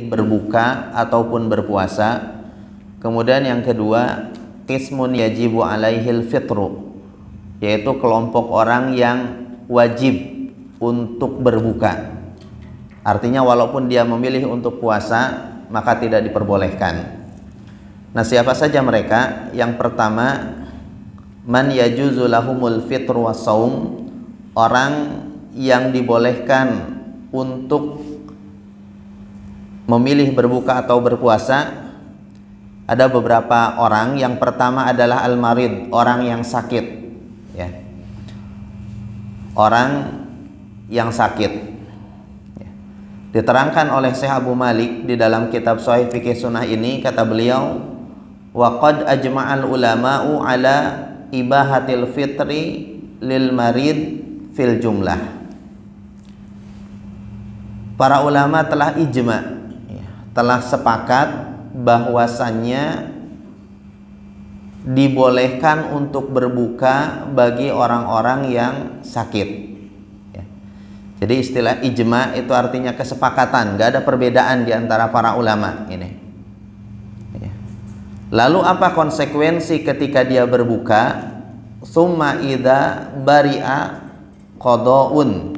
berbuka ataupun berpuasa. Kemudian yang kedua, qismun yajibu alaihil fitru, yaitu kelompok orang yang wajib untuk berbuka. Artinya walaupun dia memilih untuk puasa, maka tidak diperbolehkan. Nah, siapa saja mereka? Yang pertama, man yajuzu lahumul fitru wassaum, orang yang dibolehkan untuk memilih berbuka atau berpuasa. Ada beberapa orang. Yang pertama adalah al-marid, orang yang sakit, ya. Orang yang sakit, ya. Diterangkan oleh Syekh Abu Malik di dalam kitab Shahih Fiqh Sunnah ini, kata beliau, wa qad ajma'al ulama'u ala ibahatil fitri lil marid fil jumlah. Para ulama telah ijma', telah sepakat bahwasannya dibolehkan untuk berbuka bagi orang-orang yang sakit, ya. Jadi istilah ijma' itu artinya kesepakatan, gak ada perbedaan di antara para ulama ini, ya. Lalu apa konsekuensi ketika dia berbuka? Summa idza bari'a qada'un,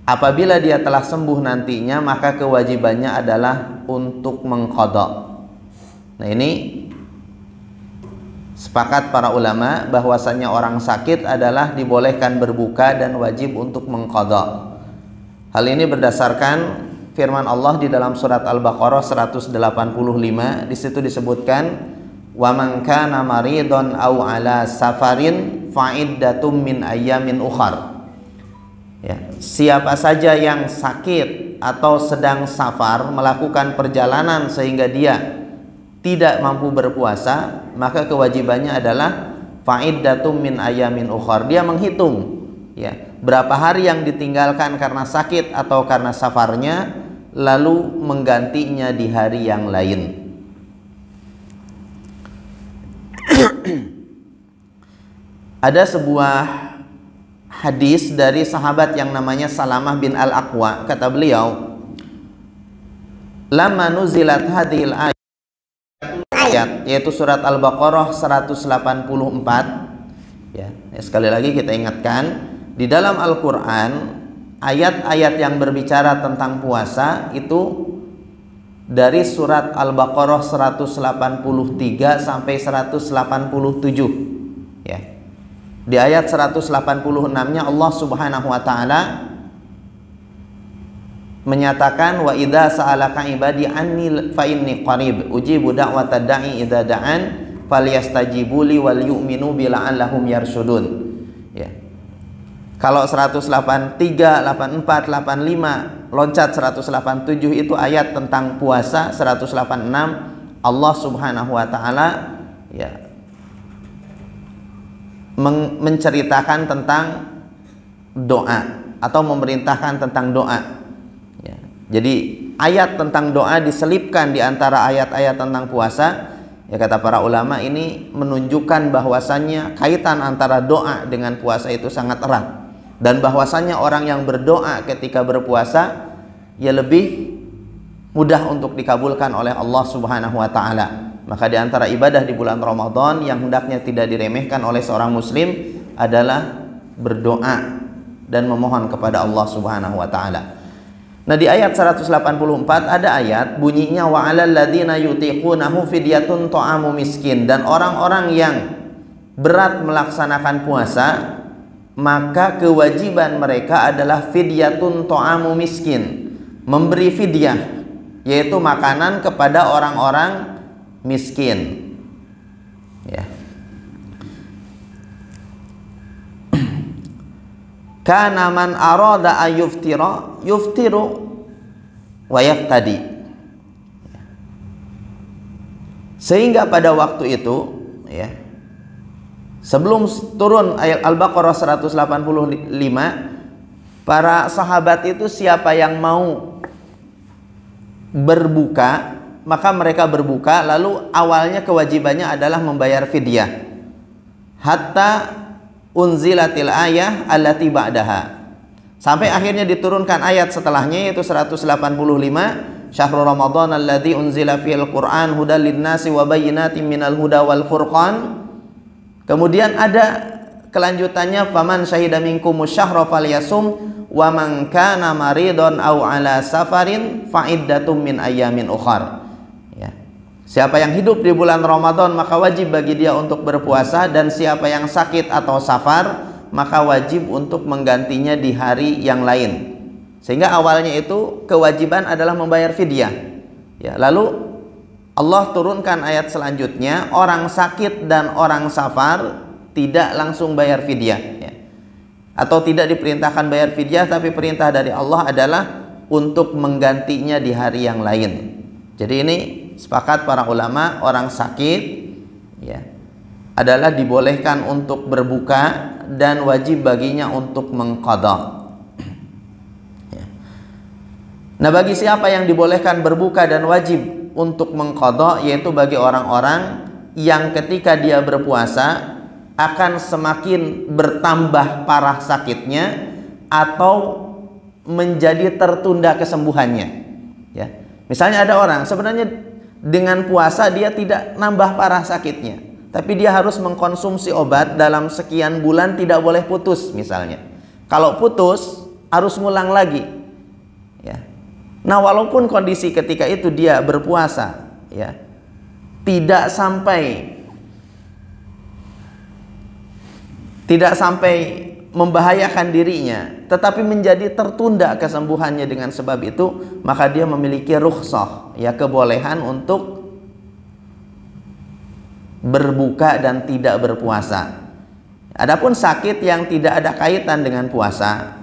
apabila dia telah sembuh nantinya, maka kewajibannya adalah untuk mengqadha. Nah, ini sepakat para ulama bahwasanya orang sakit adalah dibolehkan berbuka dan wajib untuk mengqadha. Hal ini berdasarkan firman Allah di dalam surat Al-Baqarah 185. Di situ disebutkan, wa man kana maridon aw ala safarin fa'iddatum min ayyamin ukhar. Ya, siapa saja yang sakit atau sedang safar, melakukan perjalanan sehingga dia tidak mampu berpuasa, maka kewajibannya adalah fa'iddatum min ayamin ukhar. Dia menghitung, ya, berapa hari yang ditinggalkan karena sakit atau karena safarnya, lalu menggantinya di hari yang lain. Ada sebuah hadis dari sahabat yang namanya Salamah bin Al-Aqwa. Kata beliau, lamma nuzilat hadhil ayat, yaitu surat Al-Baqarah 184, ya. Sekali lagi kita ingatkan, di dalam Al-Quran ayat-ayat yang berbicara tentang puasa itu dari surat Al-Baqarah 183 sampai 187, ya. Di ayat 186-nya Allah Subhanahu wa taala menyatakan, wa idza sa'alaka ibadi anni fa inni qarib ujibu da'watad da'i idza da'an falyastajibu li wal yu'minu bi la'allahum yarshudun, ya. Kalau 183, 84, 85 loncat 187 itu ayat tentang puasa. 186 Allah Subhanahu wa taala, ya, menceritakan tentang doa atau memerintahkan tentang doa, ya. Jadi ayat tentang doa diselipkan di antara ayat-ayat tentang puasa, ya. Kata para ulama, ini menunjukkan bahwasannya kaitan antara doa dengan puasa itu sangat erat, dan bahwasannya orang yang berdoa ketika berpuasa ya lebih mudah untuk dikabulkan oleh Allah Subhanahu wa taala. Maka di antara ibadah di bulan Ramadan yang hendaknya tidak diremehkan oleh seorang muslim adalah berdoa dan memohon kepada Allah Subhanahu wa taala. Nah, di ayat 184 ada ayat bunyinya, wa 'alal ladzina yutiqunahu fidyatun ta'amu miskin, dan orang-orang yang berat melaksanakan puasa, maka kewajiban mereka adalah fidyatun ta'amu miskin, memberi fidyah, yaitu makanan kepada orang-orang miskin, ya. Kana man arada ayuftira yuftiru wa yaftadi, sehingga pada waktu itu, ya, sebelum turun ayat Al-Baqarah 185, para sahabat itu siapa yang mau berbuka, maka mereka berbuka. Lalu awalnya kewajibannya adalah membayar fidyah hatta unzilatil ayah allati ba'daha, sampai akhirnya diturunkan ayat setelahnya, yaitu 185, Syahrul Ramadan alladzi unzila fihil Qur'an hudal linnasi wa bayyinatin minal huda wal furqan. Kemudian ada kelanjutannya, faman syahida minkumus syahra falyasum wa man kana maridon aw ala safarin fa iddatum min ayyamin ukhar. Ya. Siapa yang hidup di bulan Ramadan maka wajib bagi dia untuk berpuasa, dan siapa yang sakit atau safar maka wajib untuk menggantinya di hari yang lain. Sehingga awalnya itu kewajiban adalah membayar fidyah. Ya, lalu Allah turunkan ayat selanjutnya, orang sakit dan orang safar tidak langsung bayar fidyah, ya. Atau tidak diperintahkan bayar fidyah, tapi perintah dari Allah adalah untuk menggantinya di hari yang lain. Jadi ini sepakat para ulama, orang sakit, ya, adalah dibolehkan untuk berbuka dan wajib baginya untuk mengqadha. Nah, bagi siapa yang dibolehkan berbuka dan wajib untuk mengqadha, yaitu bagi orang-orang yang ketika dia berpuasa akan semakin bertambah parah sakitnya atau menjadi tertunda kesembuhannya. Ya. Misalnya ada orang sebenarnya dengan puasa dia tidak nambah parah sakitnya, tapi dia harus mengkonsumsi obat dalam sekian bulan, tidak boleh putus misalnya. Kalau putus harus ngulang lagi. Ya. Nah, walaupun kondisi ketika itu dia berpuasa, ya, tidak sampai membahayakan dirinya, tetapi menjadi tertunda kesembuhannya dengan sebab itu, maka dia memiliki rukhsah, ya, kebolehan untuk berbuka dan tidak berpuasa. Adapun sakit yang tidak ada kaitan dengan puasa,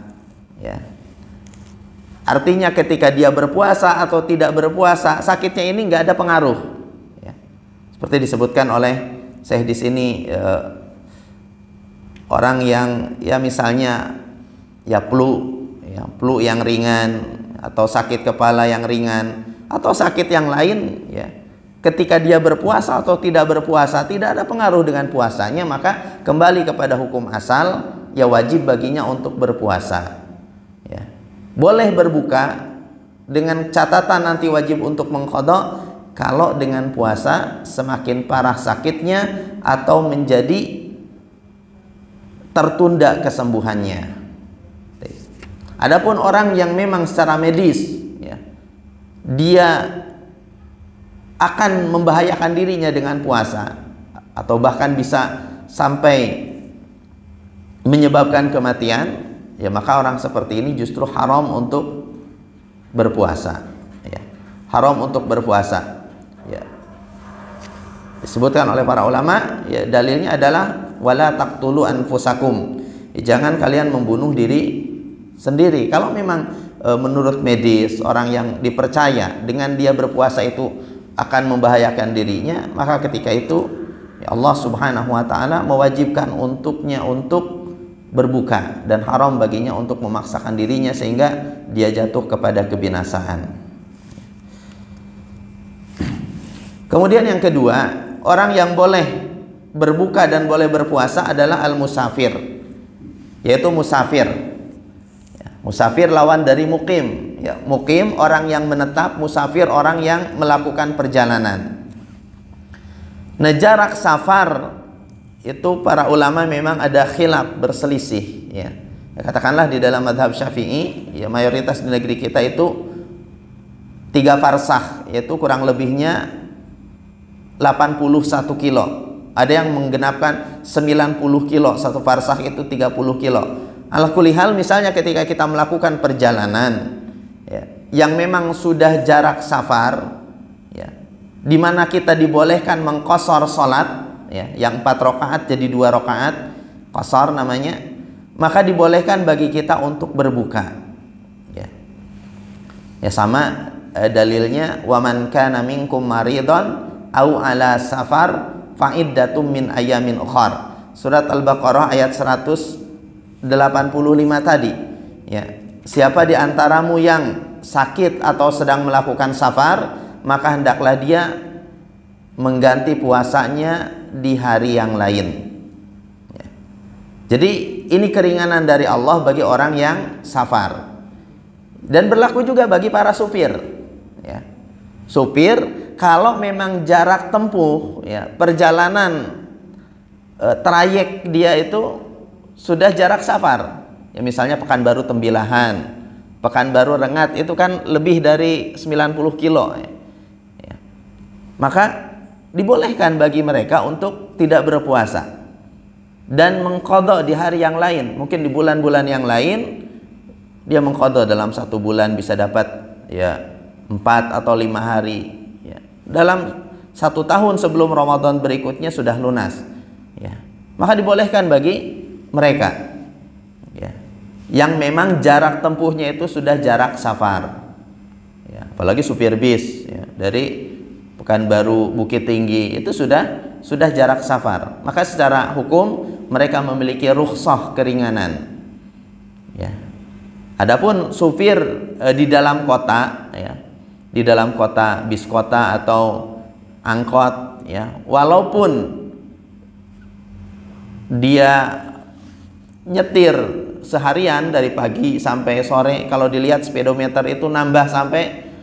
ya, artinya ketika dia berpuasa atau tidak berpuasa, sakitnya ini nggak ada pengaruh. Ya. Seperti disebutkan oleh Syekh di sini, orang yang ya misalnya ya flu yang ringan, atau sakit kepala yang ringan, atau sakit yang lain, ya, ketika dia berpuasa atau tidak berpuasa tidak ada pengaruh dengan puasanya, maka kembali kepada hukum asal, ya, wajib baginya untuk berpuasa. Ya. Boleh berbuka dengan catatan nanti wajib untuk mengqadha kalau dengan puasa semakin parah sakitnya atau menjadi tertunda kesembuhannya. Adapun orang yang memang secara medis, ya, dia akan membahayakan dirinya dengan puasa atau bahkan bisa sampai menyebabkan kematian, ya, maka orang seperti ini justru haram untuk berpuasa, ya. Haram untuk berpuasa, ya. Disebutkan oleh para ulama, ya, dalilnya adalah wala taqtulu anfusakum, ya, jangan kalian membunuh diri sendiri. Kalau memang menurut medis orang yang dipercaya dengan dia berpuasa itu akan membahayakan dirinya, maka ketika itu, ya, Allah Subhanahu wa taala mewajibkan untuknya untuk berbuka, dan haram baginya untuk memaksakan dirinya sehingga dia jatuh kepada kebinasaan. Kemudian yang kedua, orang yang boleh berbuka dan boleh berpuasa adalah al-musafir, yaitu musafir. Ya, musafir lawan dari mukim. Ya, mukim orang yang menetap, musafir orang yang melakukan perjalanan. Nah, jarak safar itu para ulama memang ada khilaf, berselisih, ya. Katakanlah di dalam mazhab Syafi'i, ya, mayoritas di negeri kita itu 3 farsakh, yaitu kurang lebihnya 81 kilo. Ada yang menggenapkan 90 kilo, 1 farsakh itu 30 kilo. Ala kulli hal, misalnya ketika kita melakukan perjalanan, ya, yang memang sudah jarak safar, ya, di mana kita dibolehkan mengqashar salat, ya, yang 4 rakaat jadi 2 rakaat, qashar namanya, maka dibolehkan bagi kita untuk berbuka. Ya, ya, sama dalilnya, waman kana minkum maridon au ala safar fa iddatum min ayamin ukhar. Surat Al-Baqarah ayat 185 tadi. Ya, siapa di antaramu yang sakit atau sedang melakukan safar, maka hendaklah dia mengganti puasanya di hari yang lain. Ya. Jadi ini keringanan dari Allah bagi orang yang safar, dan berlaku juga bagi para supir. Ya. supir kalau memang jarak tempuh ya, perjalanan trayek dia itu sudah jarak safar. Ya misalnya Pekanbaru Tembilahan, Pekanbaru Rengat itu kan lebih dari 90 kilo ya. Ya. Maka dibolehkan bagi mereka untuk tidak berpuasa dan mengqadha di hari yang lain. Mungkin di bulan-bulan yang lain dia mengqadha dalam 1 bulan bisa dapat ya 4 atau 5 hari ya. Dalam 1 tahun sebelum Ramadan berikutnya sudah lunas ya. Maka dibolehkan bagi mereka ya, yang memang jarak tempuhnya itu sudah jarak safar ya. Apalagi supir bis ya, dari Pekanbaru Bukit Tinggi itu sudah jarak safar. Maka secara hukum mereka memiliki rukhsah keringanan ya. Adapun supir di dalam kota ya, di dalam kota, bis kota atau angkot ya, walaupun dia nyetir seharian dari pagi sampai sore, kalau dilihat speedometer itu nambah sampai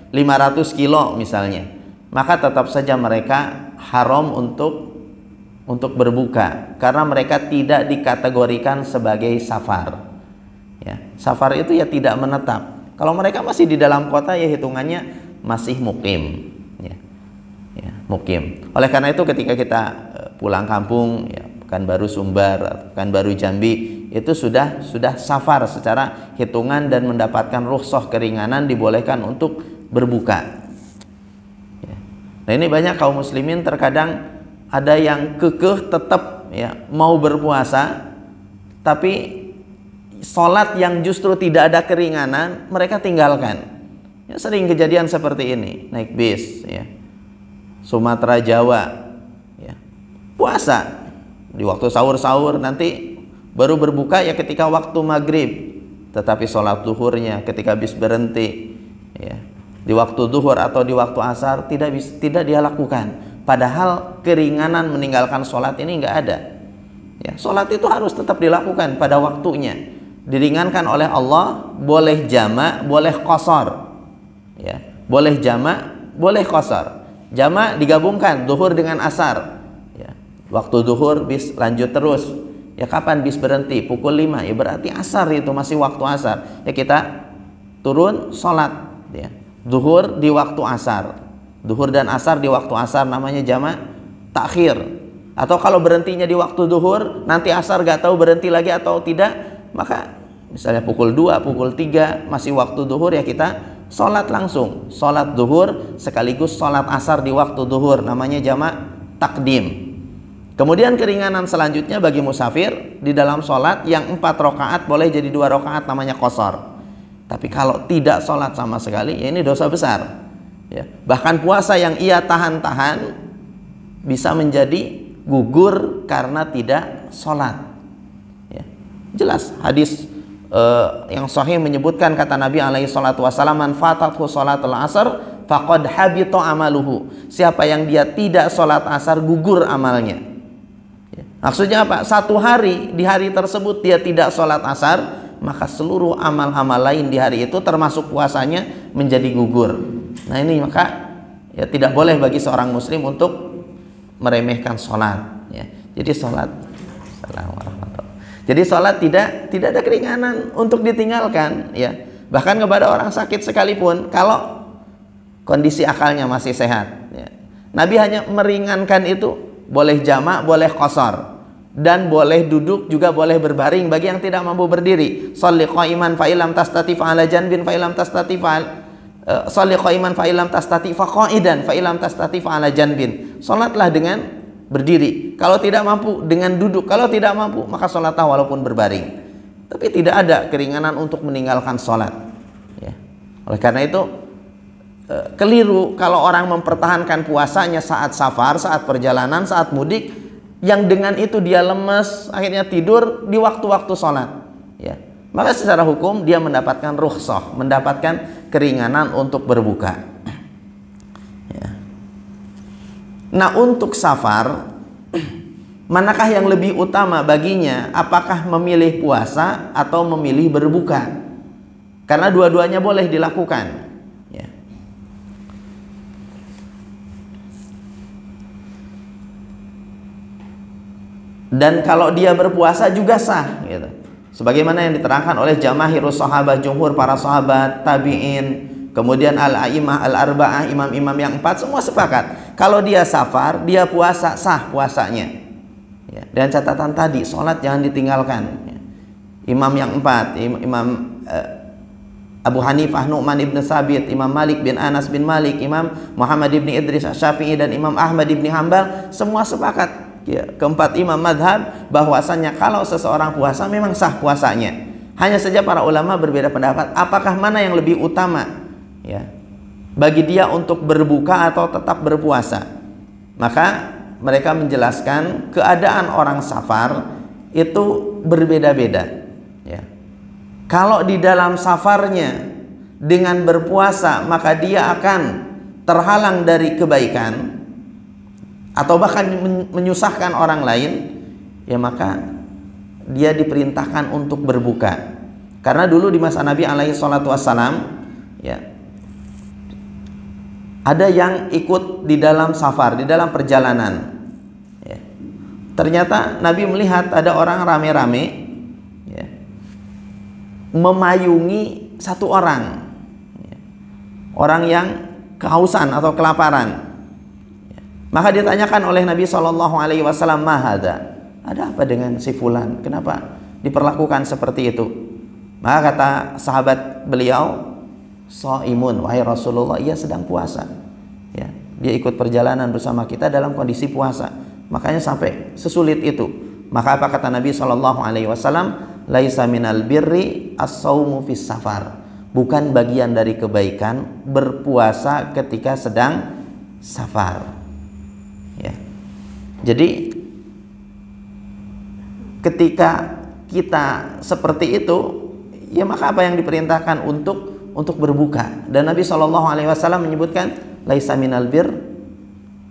500 kilo misalnya, maka tetap saja mereka haram untuk berbuka karena mereka tidak dikategorikan sebagai safar ya. Safar itu ya tidak menetap. Kalau mereka masih di dalam kota ya hitungannya masih mukim ya. Ya, mukim. Oleh karena itu ketika kita pulang kampung ya, Pekanbaru Sumbar, Pekanbaru Jambi itu sudah safar secara hitungan dan mendapatkan rukhsah keringanan, dibolehkan untuk berbuka ya. Nah ini banyak kaum muslimin terkadang ada yang kekeh tetap ya mau berpuasa, tapi sholat yang justru tidak ada keringanan mereka tinggalkan ya. Sering kejadian seperti ini, naik bis ya, Sumatera Jawa ya, puasa di waktu sahur-sahur, nanti baru berbuka ya ketika waktu maghrib, tetapi sholat zuhurnya ketika bis berhenti ya, di waktu zuhur atau di waktu asar tidak dia lakukan. Padahal keringanan meninggalkan sholat ini nggak ada ya. Sholat itu harus tetap dilakukan pada waktunya, diringankan oleh Allah. Boleh jama', boleh qasar ya, boleh jama', boleh qasar. Jama' digabungkan zuhur dengan asar. Waktu zuhur bis lanjut terus ya, kapan bis berhenti? Pukul 5 ya, berarti asar itu masih waktu asar ya, kita turun sholat ya, zuhur di waktu asar, zuhur dan asar di waktu asar, namanya jama' takhir. Atau kalau berhentinya di waktu zuhur, nanti asar gak tahu berhenti lagi atau tidak, maka misalnya pukul 2, pukul 3 masih waktu zuhur ya, kita sholat langsung, sholat zuhur sekaligus sholat asar di waktu zuhur, namanya jama' takdim. Kemudian keringanan selanjutnya bagi musafir di dalam sholat yang 4 rakaat boleh jadi 2 rakaat, namanya qasar. Tapi kalau tidak sholat sama sekali ya ini dosa besar ya. Bahkan puasa yang ia tahan-tahan bisa menjadi gugur karena tidak sholat ya. Jelas hadis yang sahih menyebutkan, kata Nabi alaihi salatu wasallam, man fatathu sholatul asar faqad habita amaluhu. Siapa yang dia tidak sholat asar gugur amalnya. Maksudnya apa? 1 hari, di hari tersebut dia tidak sholat asar, maka seluruh amal-amal lain di hari itu termasuk puasanya menjadi gugur. Nah ini maka ya tidak boleh bagi seorang muslim untuk meremehkan sholat ya. Jadi sholat, jadi sholat tidak ada keringanan untuk ditinggalkan ya. Bahkan kepada orang sakit sekalipun, kalau kondisi akalnya masih sehat ya, Nabi hanya meringankan itu. Boleh jama', boleh qasar, dan boleh duduk juga boleh berbaring bagi yang tidak mampu berdiri. Shalli qa'iman fa illam tastati fa ala janbin fa illam tastati fa shalli qa'iman fa illam tastati fa qa'idan fa illam tastati fa ala janbin. Salatlah dengan berdiri, kalau tidak mampu dengan duduk, kalau tidak mampu maka salatlah walaupun berbaring. Tapi tidak ada keringanan untuk meninggalkan salat ya. Oleh karena itu keliru kalau orang mempertahankan puasanya saat safar, saat perjalanan, saat mudik, yang dengan itu dia lemes, akhirnya tidur di waktu-waktu sholat ya. Maka secara hukum dia mendapatkan rukhsah, mendapatkan keringanan untuk berbuka ya. Nah untuk safar, manakah yang lebih utama baginya? Apakah memilih puasa atau memilih berbuka? Karena dua-duanya boleh dilakukan. Dan kalau dia berpuasa juga sah gitu. Sebagaimana yang diterangkan oleh jamaahirus sahabat, jumhur para sahabat, tabi'in, kemudian al-a'immah al-arba'ah, imam-imam yang 4 semua sepakat. Kalau dia safar, dia puasa, sah puasanya. Ya, dengan catatan tadi, sholat jangan ditinggalkan. Ya. Imam yang 4, Imam Abu Hanifah Nu'man ibn Sabit, Imam Malik bin Anas bin Malik, Imam Muhammad ibn Idris Syafi'i, dan Imam Ahmad ibn Hanbal semua sepakat, ya, keempat imam madhab bahwasanya kalau seseorang puasa memang sah puasanya. Hanya saja para ulama berbeda pendapat apakah mana yang lebih utama, ya, bagi dia untuk berbuka atau tetap berpuasa. Maka mereka menjelaskan keadaan orang safar itu berbeda-beda, ya. Kalau di dalam safarnya dengan berpuasa maka dia akan terhalang dari kebaikan atau bahkan menyusahkan orang lain, ya maka dia diperintahkan untuk berbuka. Karena dulu di masa Nabi alaihi salatu wassalam, ya, ada yang ikut di dalam safar, di dalam perjalanan, ya. Ternyata Nabi melihat ada orang rame-rame, ya, memayungi satu orang, ya, orang yang kehausan atau kelaparan. Maka ditanyakan oleh Nabi SAW, mahada, ada apa dengan si fulan? Kenapa diperlakukan seperti itu? Maka kata sahabat beliau, shaimun, wahai Rasulullah, ia sedang puasa. Ya, dia ikut perjalanan bersama kita dalam kondisi puasa, makanya sampai sesulit itu. Maka apa kata Nabi SAW? Laisa minal birri as-saumu fis safar. Bukan bagian dari kebaikan berpuasa ketika sedang safar. Ya. Jadi ketika kita seperti itu, ya maka apa yang diperintahkan untuk berbuka. Dan Nabi SAW menyebutkan laisa minal bir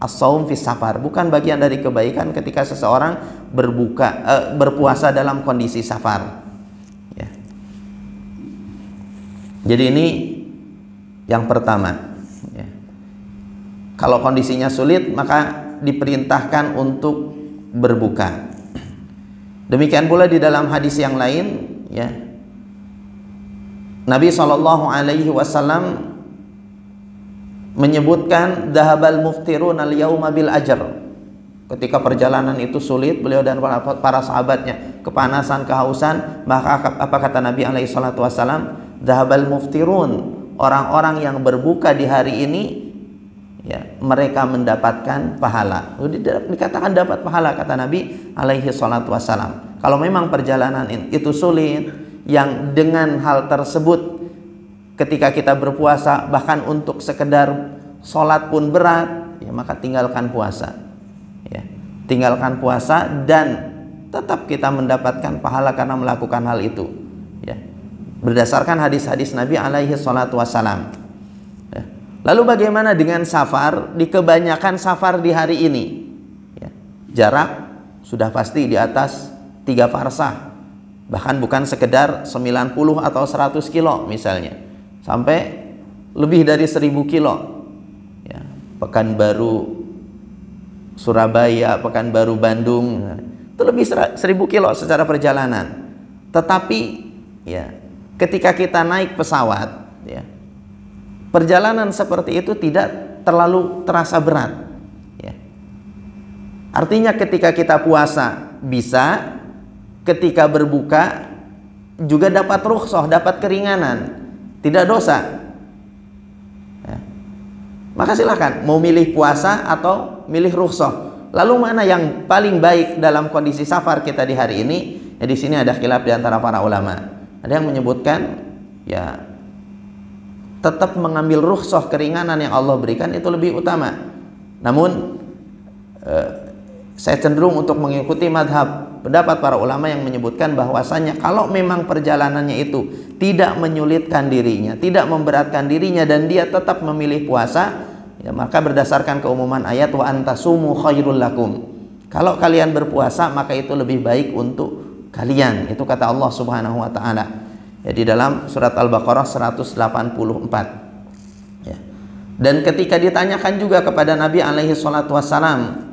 as-saum fis safar, bukan bagian dari kebaikan ketika seseorang berpuasa dalam kondisi safar. Ya. Jadi ini yang pertama. Ya. Kalau kondisinya sulit maka diperintahkan untuk berbuka. Demikian pula di dalam hadis yang lain, ya, Nabi SAW menyebutkan dhahabal muftirun al-yauma bil ajr. Ketika perjalanan itu sulit, beliau dan para sahabatnya kepanasan, kehausan, maka apa kata Nabi SAW? Dhahabal muftirun, orang-orang yang berbuka di hari ini, ya, mereka mendapatkan pahala. Dikatakan dapat pahala, kata Nabi SAW. Kalau memang perjalanan itu sulit, yang dengan hal tersebut ketika kita berpuasa bahkan untuk sekedar sholat pun berat, ya maka tinggalkan puasa, ya, tinggalkan puasa dan tetap kita mendapatkan pahala karena melakukan hal itu, ya, berdasarkan hadis-hadis Nabi SAW. Lalu bagaimana dengan safar? Di kebanyakan safar di hari ini, ya, jarak sudah pasti di atas 3 farsah, bahkan bukan sekedar 90 atau 100 kilo misalnya, sampai lebih dari 1000 kilo, ya, Pekanbaru Surabaya, Pekanbaru Bandung, itu lebih 1000 kilo secara perjalanan. Tetapi, ya, ketika kita naik pesawat, ya, perjalanan seperti itu tidak terlalu terasa berat, ya. Artinya ketika kita puasa bisa, ketika berbuka juga dapat rukhsah, dapat keringanan, tidak dosa, ya. Maka silakan mau milih puasa atau milih rukhsah. Lalu mana yang paling baik dalam kondisi safar kita di hari ini? Ya, di sini ada khilaf di antara para ulama. Ada yang menyebutkan, ya, tetap mengambil rukhsah, keringanan yang Allah berikan itu lebih utama. Namun saya cenderung untuk mengikuti madhab pendapat para ulama yang menyebutkan bahwasanya kalau memang perjalanannya itu tidak menyulitkan dirinya, tidak memberatkan dirinya, dan dia tetap memilih puasa, ya, maka berdasarkan keumuman ayat wa antasumu khairul lakum, kalau kalian berpuasa maka itu lebih baik untuk kalian. Itu kata Allah Subhanahu wa taala, ya, di dalam surat Al-Baqarah 184, ya. Dan ketika ditanyakan juga kepada Nabi alaihi salatu wassalam,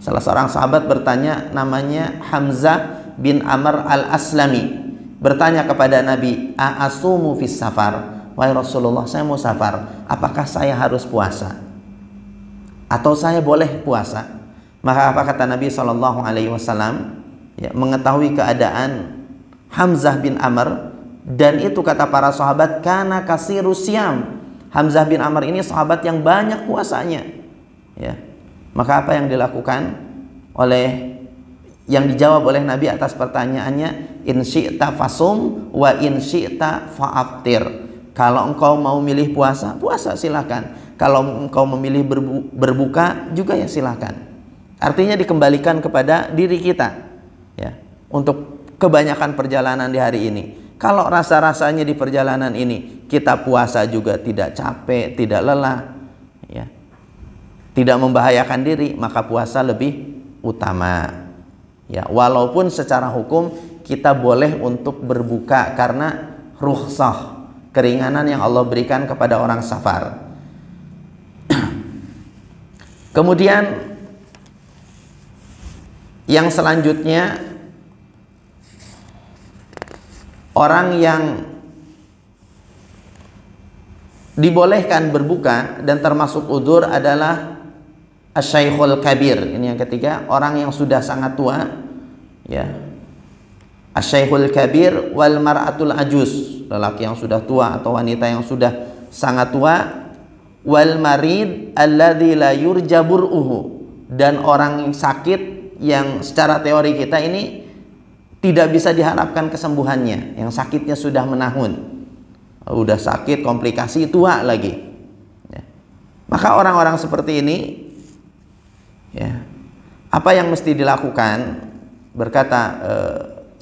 Salah seorang sahabat bertanya, namanya Hamzah bin Amr al-Aslami, bertanya kepada Nabi, "A'asumu fis safar?" Wahai Rasulullah, saya mau safar, apakah saya harus puasa? Atau saya boleh puasa? Maka apa kata Nabi SAW? Ya, mengetahui keadaan Hamzah bin Amr, dan itu kata para sahabat, kana kasirus syam. Hamzah bin Amr ini sahabat yang banyak puasanya. Ya. Maka apa yang dilakukan yang dijawab oleh Nabi atas pertanyaannya, in syi'ta fasum wa in syi'ta fa'aftir. Kalau engkau mau milih puasa, puasa silakan. Kalau engkau memilih berbuka juga ya silakan. Artinya dikembalikan kepada diri kita, ya, untuk kebanyakan perjalanan di hari ini. Kalau rasa-rasanya di perjalanan ini kita puasa juga tidak capek, tidak lelah, ya, tidak membahayakan diri, maka puasa lebih utama. Ya, walaupun secara hukum kita boleh untuk berbuka karena rukhsah, keringanan yang Allah berikan kepada orang safar. Kemudian yang selanjutnya, orang yang dibolehkan berbuka dan termasuk udzur adalah asyaikhul kabir. Ini yang ketiga, orang yang sudah sangat tua, ya. Asyaikhul kabir wal mar'atul ajuz, lelaki yang sudah tua atau wanita yang sudah sangat tua, wal marid alladzi la yurja bur'uhu, dan orang yang sakit yang secara teori kita ini tidak bisa diharapkan kesembuhannya, yang sakitnya sudah menahun, udah sakit komplikasi tua lagi, ya. Maka orang-orang seperti ini, ya, apa yang mesti dilakukan? Berkata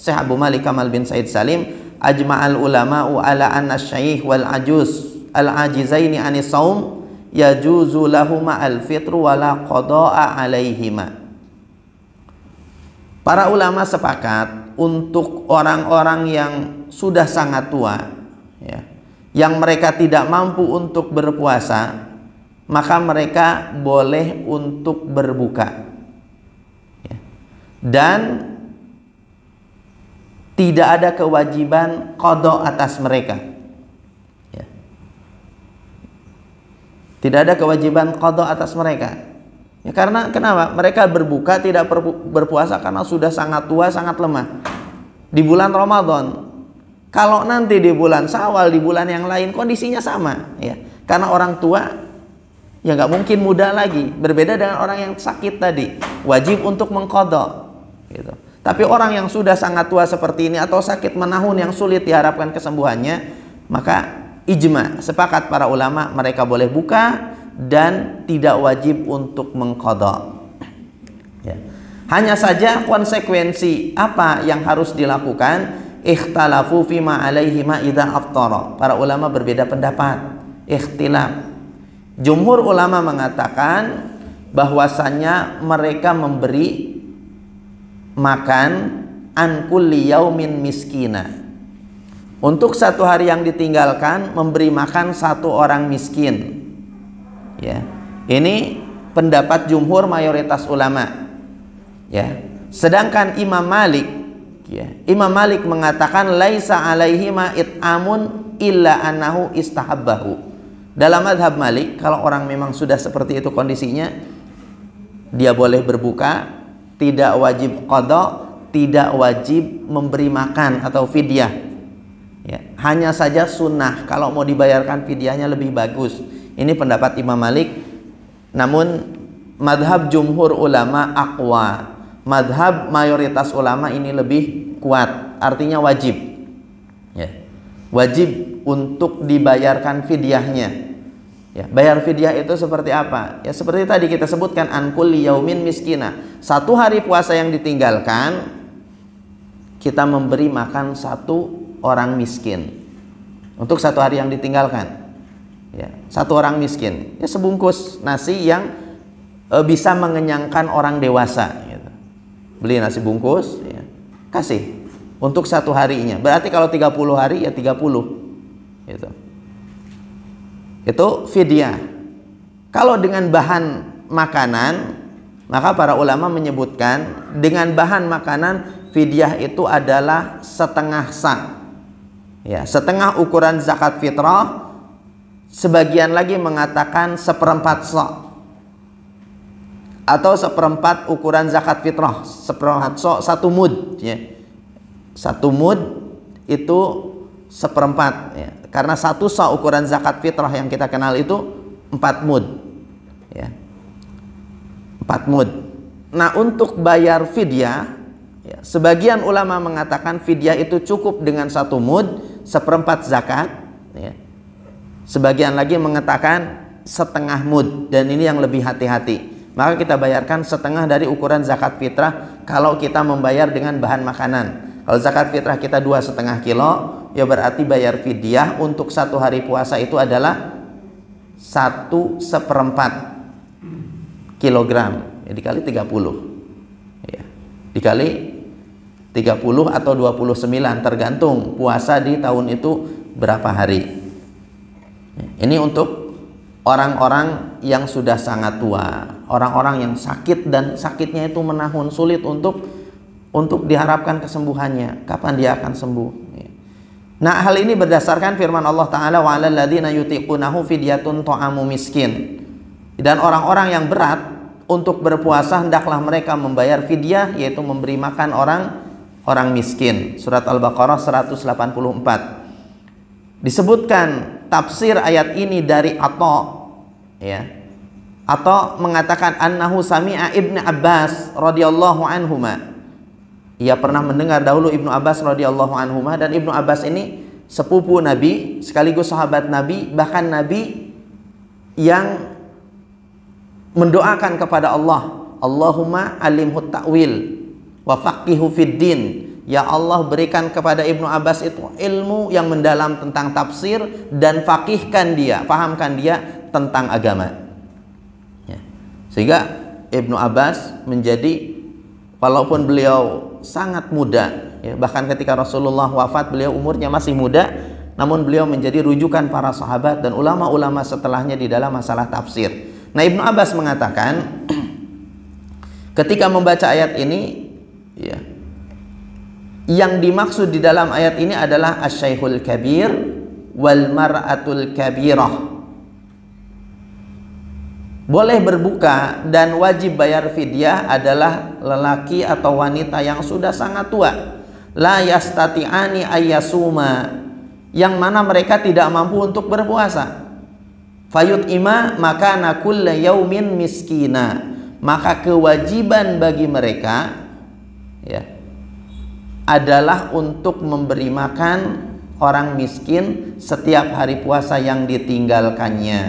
Syekh Abu Malik Kamal bin Said Salim, ajma'al ulama'u ala anna syaikh wal ajuz al-ajizaini anis saum yajuzu lahuma al-fitru wala qada'a alaihima. Para ulama sepakat untuk orang-orang yang sudah sangat tua, ya, yang mereka tidak mampu untuk berpuasa, maka mereka boleh untuk berbuka, ya. Dan tidak ada kewajiban qada atas mereka, ya. Tidak ada kewajiban qada atas mereka, ya, karena kenapa? Mereka berbuka tidak berpuasa karena sudah sangat tua, sangat lemah di bulan Ramadan. Kalau nanti di bulan Syawal, di bulan yang lain kondisinya sama, ya, karena orang tua ya nggak mungkin muda lagi. Berbeda dengan orang yang sakit tadi, wajib untuk mengqada, gitu. Tapi orang yang sudah sangat tua seperti ini atau sakit menahun yang sulit diharapkan kesembuhannya, maka ijma, sepakat para ulama, mereka boleh buka dan tidak wajib untuk mengqada, ya. Hanya saja konsekuensi apa yang harus dilakukan, ikhtalafu fima alaihima idza aftara. Para ulama berbeda pendapat, ikhtilaf. Jumhur ulama mengatakan bahwasannya mereka memberi makan an kulli yaumin miskina. Untuk satu hari yang ditinggalkan memberi makan satu orang miskin, ya. Ini pendapat jumhur mayoritas ulama, ya. Sedangkan Imam Malik, ya, Imam Malik mengatakan laisa alaihima it'amun illa annahu istahabbahu. Dalam mazhab Malik, kalau orang memang sudah seperti itu kondisinya, dia boleh berbuka, tidak wajib qada, tidak wajib memberi makan atau fidyah, ya. Hanya saja sunnah, kalau mau dibayarkan fidyahnya lebih bagus. Ini pendapat Imam Malik. Namun madhab jumhur ulama aqwa, madhab mayoritas ulama ini lebih kuat, artinya wajib, ya. Wajib untuk dibayarkan fidyahnya, ya. Bayar fidyah itu seperti apa? Ya seperti tadi kita sebutkan, an kulli yaumin miskina. Satu hari puasa yang ditinggalkan, kita memberi makan satu orang miskin. Untuk satu hari yang ditinggalkan, ya, satu orang miskin, ya, sebungkus nasi yang bisa mengenyangkan orang dewasa, gitu. Beli nasi bungkus, ya, kasih untuk satu harinya. Berarti kalau 30 hari ya 30, gitu. Itu fidyah. Kalau dengan bahan makanan, Maka para ulama menyebutkan dengan bahan makanan fidyah itu adalah setengah sa. Ya, setengah ukuran zakat fitrah. Sebagian lagi mengatakan seperempat sa. Atau seperempat ukuran zakat fitrah, seperempat sa, 1 mud, ya. 1 mud itu seperempat, ya. Karena 1 sa ukuran zakat fitrah yang kita kenal itu 4 mud, ya. 4 mud. Nah, untuk bayar fidyah, ya, sebagian ulama mengatakan fidyah itu cukup dengan 1 mud, seperempat zakat, ya. Sebagian lagi mengatakan setengah mud, dan ini yang lebih hati-hati. Maka kita bayarkan setengah dari ukuran zakat fitrah kalau kita membayar dengan bahan makanan. Kalau zakat fitrah kita 2,5 kilo, ya berarti bayar fidyah untuk 1 hari puasa itu adalah 1/4 kilogram, ya, dikali 30, ya, dikali 30 atau 29 tergantung puasa di tahun itu berapa hari. Ini untuk orang-orang yang sudah sangat tua, orang-orang yang sakit dan sakitnya itu menahun, sulit untuk diharapkan kesembuhannya. Kapan dia akan sembuh? Nah, hal ini berdasarkan firman Allah Ta'ala, wa 'alal ladzina yutiqunahu fidyatun ta'amu miskin. Dan orang-orang yang berat untuk berpuasa hendaklah mereka membayar fidyah, yaitu memberi makan orang miskin. Surat Al-Baqarah 184. Disebutkan tafsir ayat ini dari Atha, ya. Atha mengatakan annahu sami'a Ibnu Abbas radhiyallahu anhuma. Ia pernah mendengar dahulu Ibnu Abbas radhiyallahu anhuma, dan Ibnu Abbas ini sepupu Nabi sekaligus sahabat Nabi, bahkan Nabi yang mendoakan kepada Allah, Allahumma alimhu ta'wil wa faqihu fid din. Ya Allah, berikan kepada Ibnu Abbas itu ilmu yang mendalam tentang tafsir dan faqihkan dia, fahamkan dia tentang agama, ya. Sehingga Ibnu Abbas menjadi, walaupun beliau sangat muda, ya, bahkan ketika Rasulullah wafat beliau umurnya masih muda, namun beliau menjadi rujukan para sahabat dan ulama-ulama setelahnya di dalam masalah tafsir. Nah, Ibnu Abbas mengatakan ketika membaca ayat ini, ya, yang dimaksud di dalam ayat ini adalah asy-syaikhul kabir wal mar'atul kabirah. Boleh berbuka dan wajib bayar fidyah adalah lelaki atau wanita yang sudah sangat tua. La yastati'ani ayyasuma, yang mana mereka tidak mampu untuk berpuasa. Fayut ima makana kulla yaumin miskina, maka kewajiban bagi mereka, ya, adalah untuk memberi makan orang miskin setiap hari puasa yang ditinggalkannya,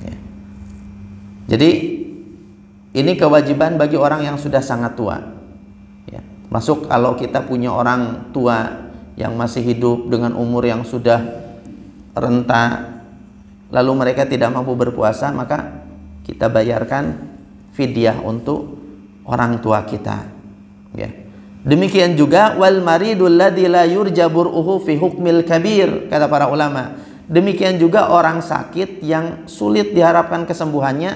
ya. Jadi ini kewajiban bagi orang yang sudah sangat tua, ya. Masuk kalau kita punya orang tua yang masih hidup dengan umur yang sudah renta, lalu mereka tidak mampu berpuasa, maka kita bayarkan fidyah untuk orang tua kita, ya. Demikian juga wal maridul ladzi la yurjaburuhu fi hukmil kabir, kata para ulama. Demikian juga orang sakit yang sulit diharapkan kesembuhannya,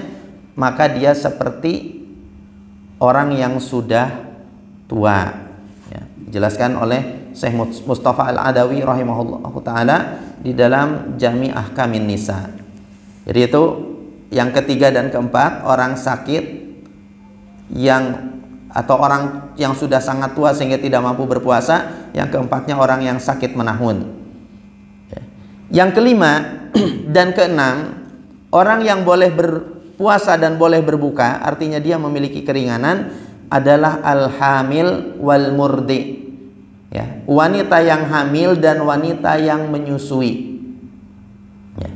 maka dia seperti orang yang sudah tua, ya. Dijelaskan oleh Syekh Mustafa Al-Adawi rahimahullahu taala di dalam Jami' Ahkamin Nisa. Jadi itu yang ketiga dan keempat, orang sakit yang atau orang yang sudah sangat tua sehingga tidak mampu berpuasa. Yang keempatnya orang yang sakit menahun. Yang kelima dan keenam, orang yang boleh berpuasa dan boleh berbuka, artinya dia memiliki keringanan, adalah al-hamil wal murdi, ya, wanita yang hamil dan wanita yang menyusui, ya.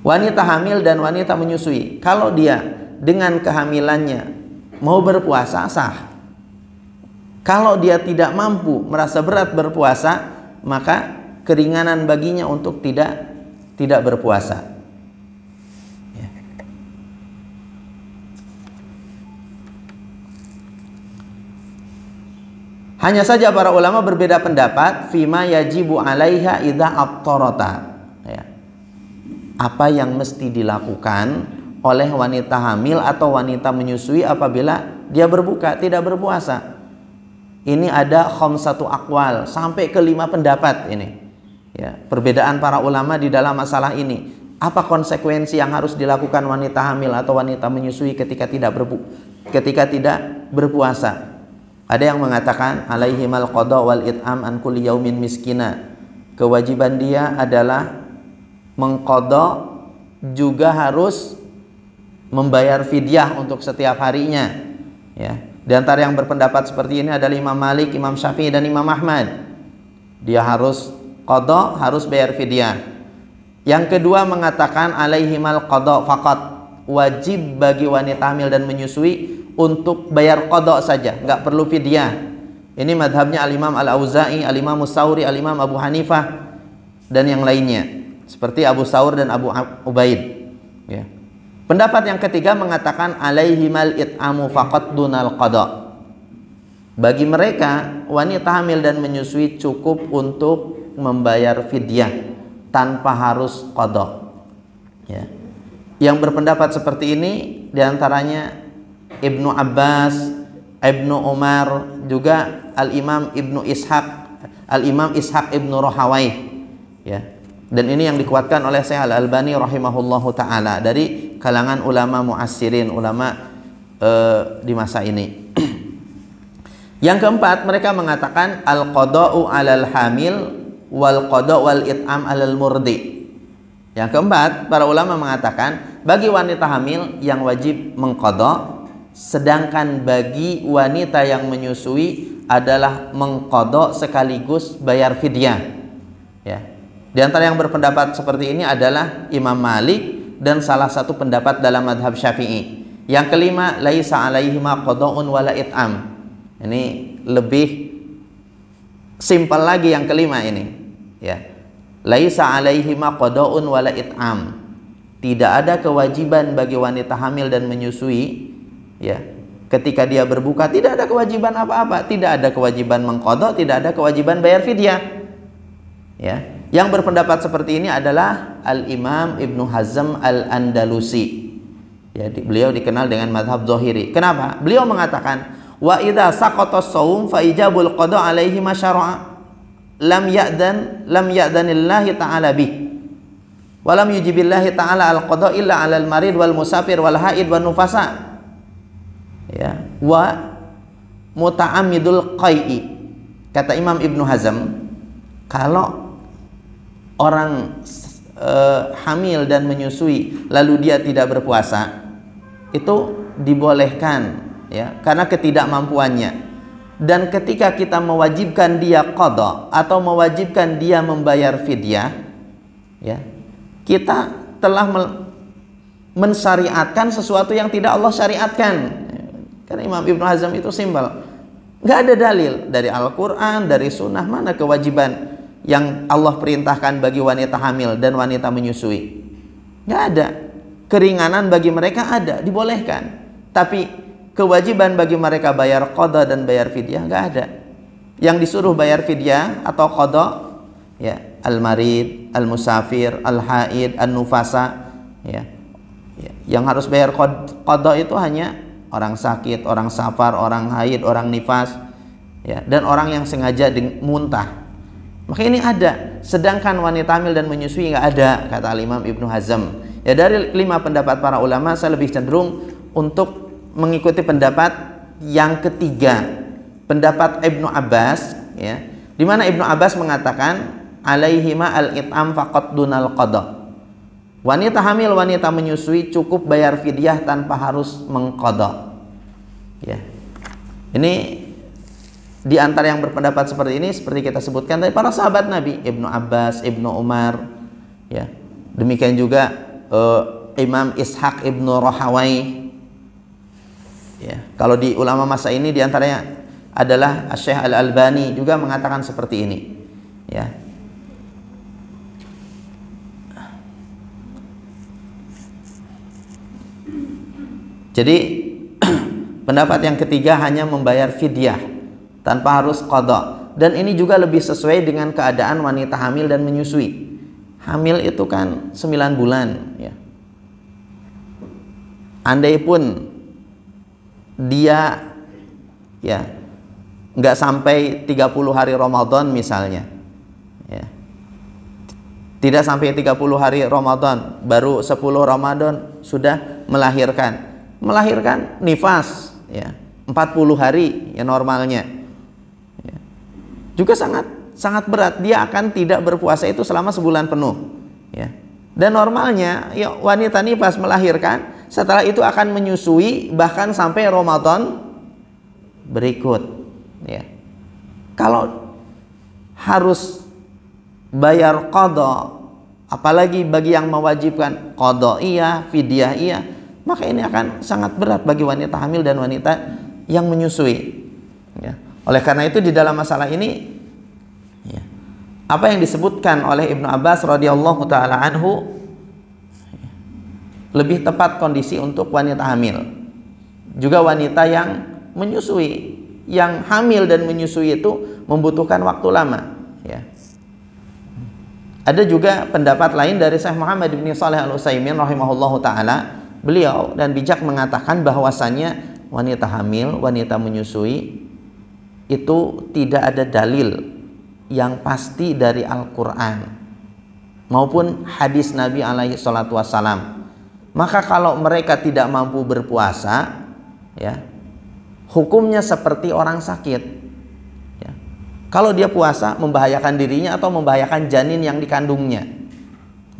Wanita hamil dan wanita menyusui, kalau dia dengan kehamilannya mau berpuasa sah. Kalau dia tidak mampu, merasa berat berpuasa, maka keringanan baginya untuk tidak berpuasa, ya. Hanya saja para ulama berbeda pendapat fima yajibu alaiha idza aftarata, ya. Apa yang mesti dilakukan oleh wanita hamil atau wanita menyusui apabila dia berbuka, tidak berpuasa. Ini ada khamsatu aqwal, sampai ke 5 pendapat ini. Ya, perbedaan para ulama di dalam masalah ini. Apa konsekuensi yang harus dilakukan wanita hamil atau wanita menyusui ketika tidak berpuasa? Ada yang mengatakan alaihimal qada wal it'am an kulli yaumin miskina. Kewajiban dia adalah mengqada, juga harus membayar fidyah untuk setiap harinya. Ya. Di antara yang berpendapat seperti ini adalah Imam Malik, Imam Syafi'i dan Imam Ahmad. Dia harus qada, harus bayar fidyah. Yang kedua mengatakan alaihimal qada faqat, wajib bagi wanita hamil dan menyusui untuk bayar qada saja, nggak perlu fidyah. Ini madhabnya al-Imam Al-Auza'i, al-Imam Tsauri, al-Imam Abu Hanifah dan yang lainnya seperti Abu Tsaur dan Abu Ubaid. Ya. Pendapat yang ketiga mengatakan alaihimal it'amu faqat dunal qada. Bagi mereka wanita hamil dan menyusui cukup untuk membayar fidyah tanpa harus qada. Ya. Yang berpendapat seperti ini diantaranya Ibnu Abbas, Ibnu Umar, juga Al-Imam Ibnu Ishaq, Al-Imam Ishaq Ibnu Rahawai. Ya. Dan ini yang dikuatkan oleh Syekh Al-Albani rahimahullahu taala dari kalangan ulama mu'assirin, ulama di masa ini. Yang keempat, mereka mengatakan al-qada'u 'alal hamil wal qada' wal it'am 'alal murdi. Yang keempat, para ulama mengatakan bagi wanita hamil yang wajib mengqada, sedangkan bagi wanita yang menyusui adalah mengqada sekaligus bayar fidyah. Ya. Di antara yang berpendapat seperti ini adalah Imam Malik dan salah satu pendapat dalam madhab Syafi'i. Yang kelima, laisa alaihima qada'un wala it'am. Ini lebih simpel lagi yang kelima ini. Ya. Laisa alaihima qada'un wala it'am. Tidak ada kewajiban bagi wanita hamil dan menyusui, ya. Ketika dia berbuka tidak ada kewajiban apa-apa, tidak ada kewajiban mengqada, tidak ada kewajiban bayar fidyah. Ya. Yang berpendapat seperti ini adalah Al-Imam Ibnu Hazm Al-Andalusi. Ya, beliau dikenal dengan mazhab Zahiri. Kenapa? Beliau mengatakan wa idza saqata shaum fa ijabul qada alaihi ma syara'a lam ya'danillahi ta'ala bih wa lam yujibillahi ta'ala al-qada illa 'alal marid wal musafir wal haid wan nufasa. Ya, wa muta'ammidul qai'i. Kata Imam Ibnu Hazm, kalau orang hamil dan menyusui lalu dia tidak berpuasa, itu dibolehkan, ya, karena ketidakmampuannya. Dan ketika kita mewajibkan dia qada atau mewajibkan dia membayar fidyah, ya, kita telah mensyariatkan sesuatu yang tidak Allah syariatkan. Karena Imam Ibnu Hazm itu simpel, nggak ada dalil dari Al-Quran, dari Sunnah, mana kewajiban yang Allah perintahkan bagi wanita hamil dan wanita menyusui. Nggak ada. Keringanan bagi mereka ada, dibolehkan. Tapi kewajiban bagi mereka bayar qada dan bayar fidyah nggak ada. Yang disuruh bayar fidyah atau qada, ya, al-marid, al-musafir, al-haid, an-nufasa, ya. Yang harus bayar qada itu hanya orang sakit, orang safar, orang haid, orang nifas, ya, dan orang yang sengaja muntah. Maka ini ada, sedangkan wanita hamil dan menyusui nggak ada, kata Imam Ibnu Hazm. Ya, dari 5 pendapat para ulama, saya lebih cenderung untuk mengikuti pendapat yang ketiga, pendapat Ibnu Abbas, ya, di mana Ibnu Abbas mengatakan alaihima al-it'am faqat dunal qada. Wanita hamil, wanita menyusui cukup bayar fidyah tanpa harus mengqada. Ya. Ini di antara yang berpendapat seperti ini, seperti kita sebutkan dari para sahabat Nabi, Ibnu Abbas, Ibnu Umar, ya. Demikian juga Imam Ishaq Ibnu Rahawai. Ya. Kalau di ulama masa ini di antaranya adalah Syekh Al-Albani juga mengatakan seperti ini. Ya. Jadi pendapat yang ketiga hanya membayar fidyah tanpa harus qada, dan ini juga lebih sesuai dengan keadaan wanita hamil dan menyusui. Hamil itu kan 9 bulan, ya. andai pun dia ya nggak sampai 30 hari Ramadan misalnya, ya, tidak sampai 30 hari Ramadan, baru 10 Ramadan sudah melahirkan nifas, ya, 40 hari ya normalnya, ya, juga sangat berat. Dia akan tidak berpuasa itu selama sebulan penuh, ya. Dan normalnya ya, wanita nifas melahirkan, setelah itu akan menyusui bahkan sampai Ramadan berikut, ya. Kalau harus bayar qadha, apalagi bagi yang mewajibkan qadha'iyah, fidyahiyah, maka ini akan sangat berat bagi wanita hamil dan wanita yang menyusui, ya. Oleh karena itu di dalam masalah ini, ya, apa yang disebutkan oleh Ibnu Abbas radhiyallahu taala anhu lebih tepat kondisi untuk wanita hamil, juga wanita yang menyusui. Yang hamil dan menyusui itu membutuhkan waktu lama, ya. Ada juga pendapat lain dari Syekh Muhammad bin Shalih Al-Utsaimin rahimahullahu taala. Beliau dan bijak mengatakan bahwasannya wanita hamil, wanita menyusui itu tidak ada dalil yang pasti dari Al-Quran maupun hadis Nabi alaihi salatu wassalam. Maka kalau mereka tidak mampu berpuasa, ya, hukumnya seperti orang sakit, ya. Kalau dia puasa membahayakan dirinya atau membahayakan janin yang dikandungnya,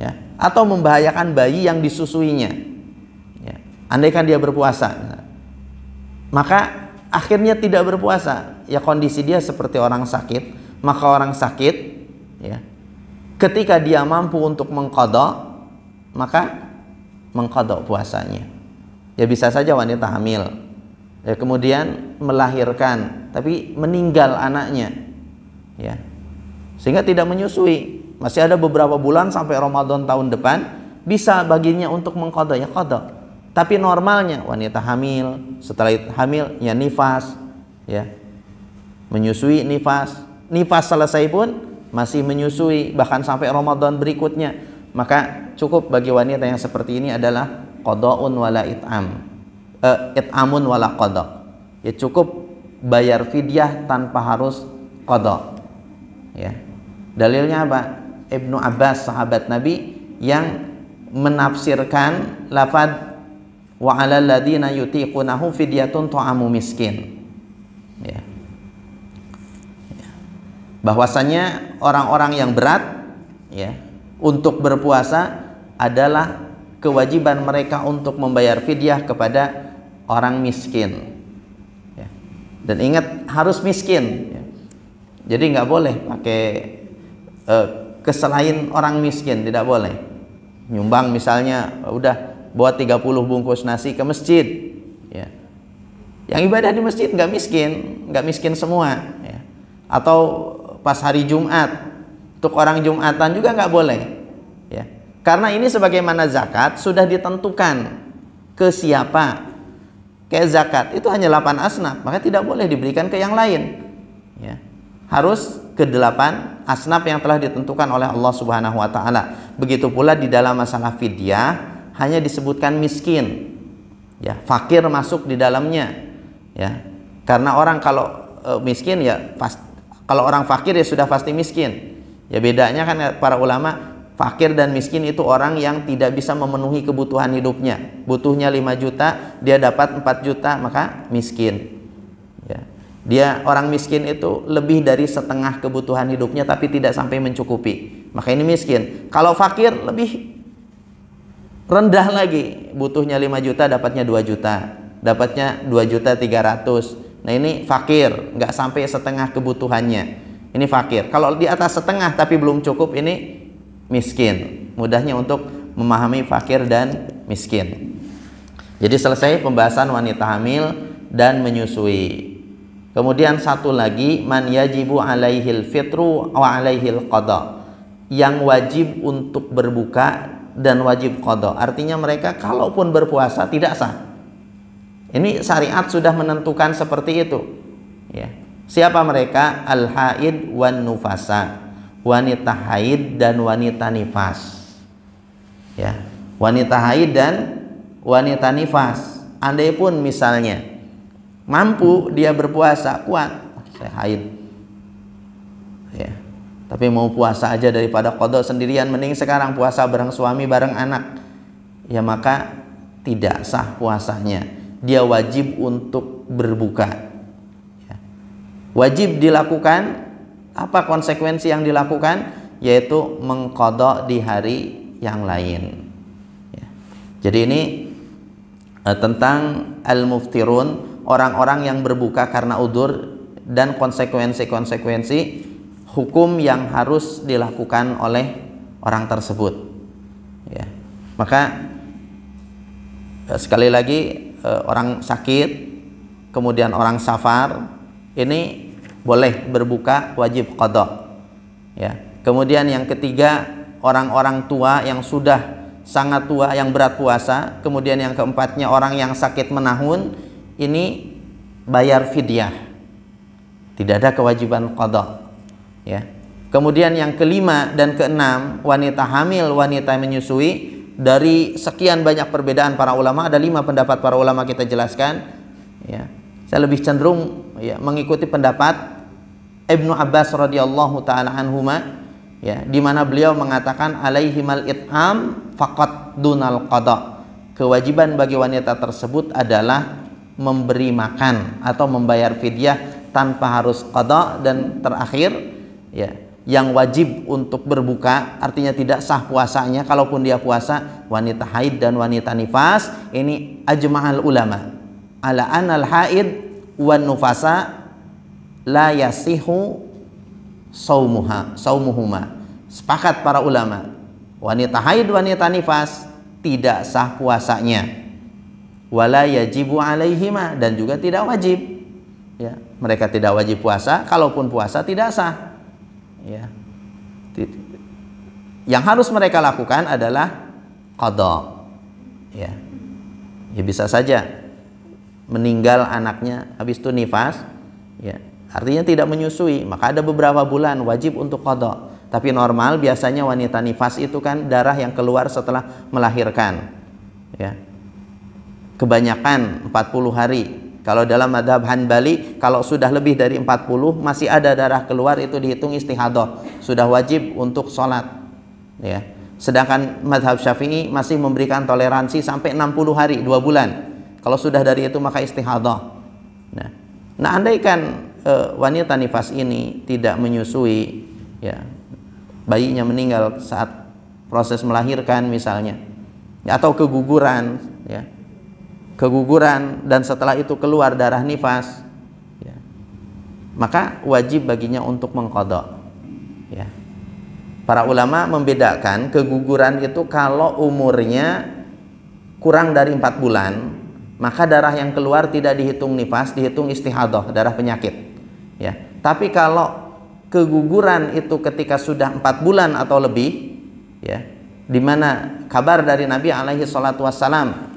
ya, atau membahayakan bayi yang disusuinya, ya. Andaikan dia berpuasa, maka akhirnya tidak berpuasa, ya kondisi dia seperti orang sakit. Maka orang sakit, ya, ketika dia mampu untuk mengqadha, maka mengqadha puasanya. Ya bisa saja wanita hamil, ya, kemudian melahirkan tapi meninggal anaknya, ya, sehingga tidak menyusui, masih ada beberapa bulan sampai Ramadan tahun depan, bisa baginya untuk mengqadha, ya qadha. Tapi normalnya wanita hamil, setelah itu hamil ya nifas, ya, menyusui nifas selesai pun masih menyusui bahkan sampai Ramadan berikutnya, maka cukup bagi wanita yang seperti ini adalah qadha'un wala it'amun wala qadha. Ya cukup bayar fidyah tanpa harus qadha, ya. Dalilnya apa? Ibnu Abbas sahabat Nabi yang menafsirkan lafaz wa 'alal ladzina yutiqunahu fidyatun ta'amu miskin, ya. Bahwasanya orang-orang yang berat, ya, untuk berpuasa adalah kewajiban mereka untuk membayar fidyah kepada orang miskin, ya. Dan ingat harus miskin, ya. Jadi nggak boleh pakai keselain orang miskin, tidak boleh. Nyumbang misalnya udah buat 30 bungkus nasi ke masjid, ya. Yang ibadah di masjid nggak miskin semua, ya. Atau pas hari Jumat untuk orang Jumatan juga nggak boleh, ya. Karena ini sebagaimana zakat sudah ditentukan ke siapa. Kayak zakat itu hanya 8 asnaf, maka tidak boleh diberikan ke yang lain, ya. Harus ke 8 asnaf yang telah ditentukan oleh Allah Subhanahu wa taala. Begitu pula di dalam masalah fidyah hanya disebutkan miskin, ya, fakir masuk di dalamnya, ya. Karena orang kalau miskin ya pasti, kalau orang fakir ya sudah pasti miskin. Ya bedanya kan para ulama, fakir dan miskin itu orang yang tidak bisa memenuhi kebutuhan hidupnya. Butuhnya 5 juta, dia dapat 4 juta, maka miskin, ya. Dia orang miskin itu lebih dari setengah kebutuhan hidupnya tapi tidak sampai mencukupi, maka ini miskin. Kalau fakir lebih rendah lagi, butuhnya 5 juta, dapatnya 2 juta, dapatnya 2.300.000. Nah ini fakir, nggak sampai setengah kebutuhannya, ini fakir. Kalau di atas setengah tapi belum cukup, ini miskin. Mudahnya untuk memahami fakir dan miskin. Jadi selesai pembahasan wanita hamil dan menyusui. Kemudian satu lagi, man yajibu alaihil fitru wa alaihil qadha, yang wajib untuk berbuka dan wajib qadha. Artinya mereka kalaupun berpuasa tidak sah. Ini syariat sudah menentukan seperti itu, ya. Siapa mereka? Al-haid wan nufasa, wanita haid dan wanita nifas, ya. Wanita haid dan wanita nifas, andai pun misalnya mampu dia berpuasa, kuat, saya haid, ya, tapi mau puasa aja daripada qada sendirian, mending sekarang puasa bareng suami, bareng anak, ya maka tidak sah puasanya. Dia wajib untuk berbuka, ya. Wajib dilakukan. Apa konsekuensi yang dilakukan? Yaitu mengqada di hari yang lain, ya. Jadi ini tentang al-muftirun, orang-orang yang berbuka karena udzur, dan konsekuensi-konsekuensi hukum yang harus dilakukan oleh orang tersebut, ya. Maka sekali lagi, orang sakit, kemudian orang safar, ini boleh berbuka, wajib qada, ya. Kemudian yang ketiga, orang-orang tua yang sudah sangat tua, yang berat puasa. Kemudian yang keempatnya, orang yang sakit menahun, ini bayar fidyah, tidak ada kewajiban qada, ya. Kemudian yang kelima dan keenam, wanita hamil, wanita menyusui. Dari sekian banyak perbedaan para ulama, ada 5 pendapat para ulama kita jelaskan, ya. Saya lebih cenderung, ya, mengikuti pendapat Ibnu Abbas radhiyallahu taala anhuma, ya, di mana beliau mengatakan alaihimal it'am faqat dunal qada. Kewajiban bagi wanita tersebut adalah memberi makan atau membayar fidyah tanpa harus qada. Dan terakhir, ya, yang wajib untuk berbuka, artinya tidak sah puasanya kalaupun dia puasa, wanita haid dan wanita nifas. Ini ajma'al ulama ala anal haid wan nufasa la yasihu saumuhuma. Sepakat para ulama, wanita haid, wanita nifas tidak sah puasanya. Wala yajibu alaihima, dan juga tidak wajib, ya. Mereka tidak wajib puasa, kalaupun puasa tidak sah, ya. Yang harus mereka lakukan adalah qada, ya. Ya, bisa saja meninggal anaknya habis itu nifas, ya, artinya tidak menyusui, maka ada beberapa bulan wajib untuk qada. Tapi normal biasanya wanita nifas itu kan darah yang keluar setelah melahirkan, ya. Kebanyakan 40 hari. Kalau dalam madhab Hanbali, kalau sudah lebih dari 40 masih ada darah keluar, itu dihitung istihadah, sudah wajib untuk sholat, ya. Sedangkan madhab Syafi'i masih memberikan toleransi sampai 60 hari, 2 bulan. Kalau sudah dari itu maka istihadah. Nah, andaikan wanita nifas ini tidak menyusui, ya, bayinya meninggal saat proses melahirkan misalnya, ya, atau keguguran, ya, keguguran dan setelah itu keluar darah nifas, ya, maka wajib baginya untuk mengqada, ya. Para ulama membedakan keguguran itu kalau umurnya kurang dari 4 bulan, maka darah yang keluar tidak dihitung nifas, dihitung istihadah, darah penyakit, ya. Tapi kalau keguguran itu ketika sudah 4 bulan atau lebih, ya, dimana kabar dari Nabi alaihi salatu wassalam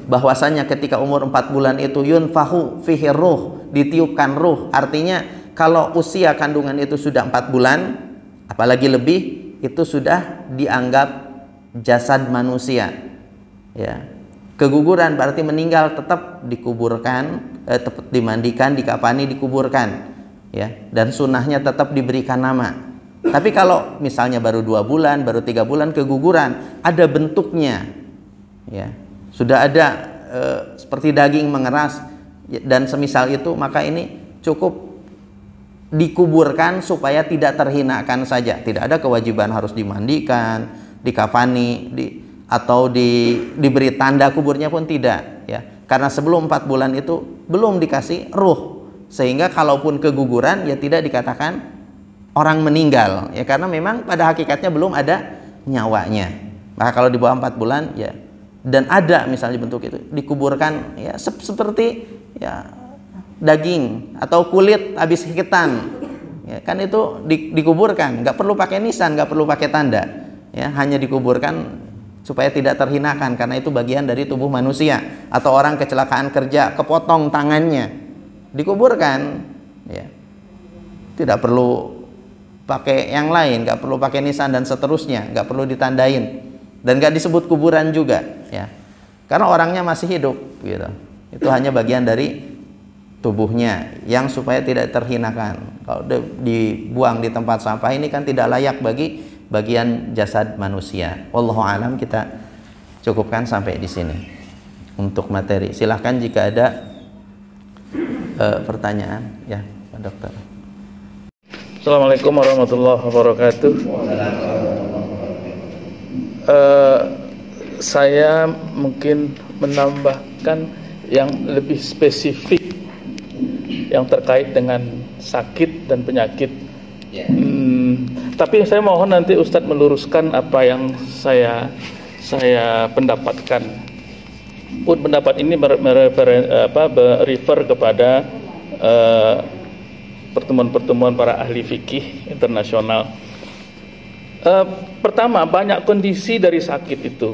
bahwasanya ketika umur 4 bulan itu yunfahu fihi ruh, ditiupkan ruh. Artinya kalau usia kandungan itu sudah 4 bulan apalagi lebih, itu sudah dianggap jasad manusia, ya. Keguguran berarti meninggal, tetap dikuburkan, tetap dimandikan, dikafani, dikuburkan, ya, dan sunnahnya tetap diberikan nama. Tapi kalau misalnya baru 2 bulan, baru 3 bulan keguguran, ada bentuknya, ya, sudah ada seperti daging mengeras dan semisal itu, maka ini cukup dikuburkan supaya tidak terhinakan saja. Tidak ada kewajiban harus dimandikan, dikafani, atau diberi tanda kuburnya pun tidak, ya. Karena sebelum 4 bulan itu belum dikasih ruh, sehingga kalaupun keguguran ya tidak dikatakan orang meninggal, ya, karena memang pada hakikatnya belum ada nyawanya. Maka kalau di bawah 4 bulan, ya, dan ada misalnya bentuk itu, dikuburkan, ya, seperti, ya, daging atau kulit habis hikitan, ya, kan itu dikuburkan, nggak perlu pakai nisan, nggak perlu pakai tanda, ya, hanya dikuburkan supaya tidak terhinakan, karena itu bagian dari tubuh manusia. Atau orang kecelakaan kerja, kepotong tangannya, dikuburkan, ya, tidak perlu pakai yang lain, nggak perlu pakai nisan dan seterusnya, nggak perlu ditandain, dan nggak disebut kuburan juga, ya. karena orangnya masih hidup gitu. Itu hanya bagian dari tubuhnya yang supaya tidak terhinakan. Kalau dibuang di tempat sampah ini kan tidak layak bagi bagian jasad manusia. Wallahu alam, kita cukupkan sampai di sini untuk materi. Silahkan jika ada pertanyaan ya, Pak Dokter. Assalamualaikum warahmatullahi wabarakatuh. Saya mungkin menambahkan yang lebih spesifik yang terkait dengan sakit dan penyakit. Tapi saya mohon nanti Ustadz meluruskan apa yang saya pendapatkan. Pun pendapat ini refer kepada pertemuan-pertemuan para ahli fikih internasional. Pertama, banyak kondisi dari sakit itu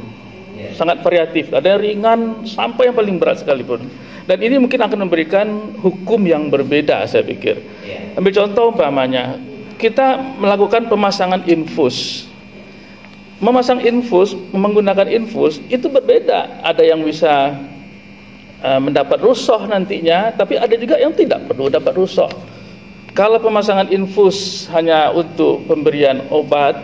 sangat variatif. Ada yang ringan sampai yang paling berat sekalipun. Dan ini mungkin akan memberikan hukum yang berbeda, saya pikir. Ambil contoh umpamanya, kita melakukan pemasangan infus. Memasang infus, menggunakan infus itu berbeda. Ada yang bisa mendapat rusuh nantinya, tapi ada juga yang tidak perlu dapat rusuh. Kalau pemasangan infus hanya untuk pemberian obat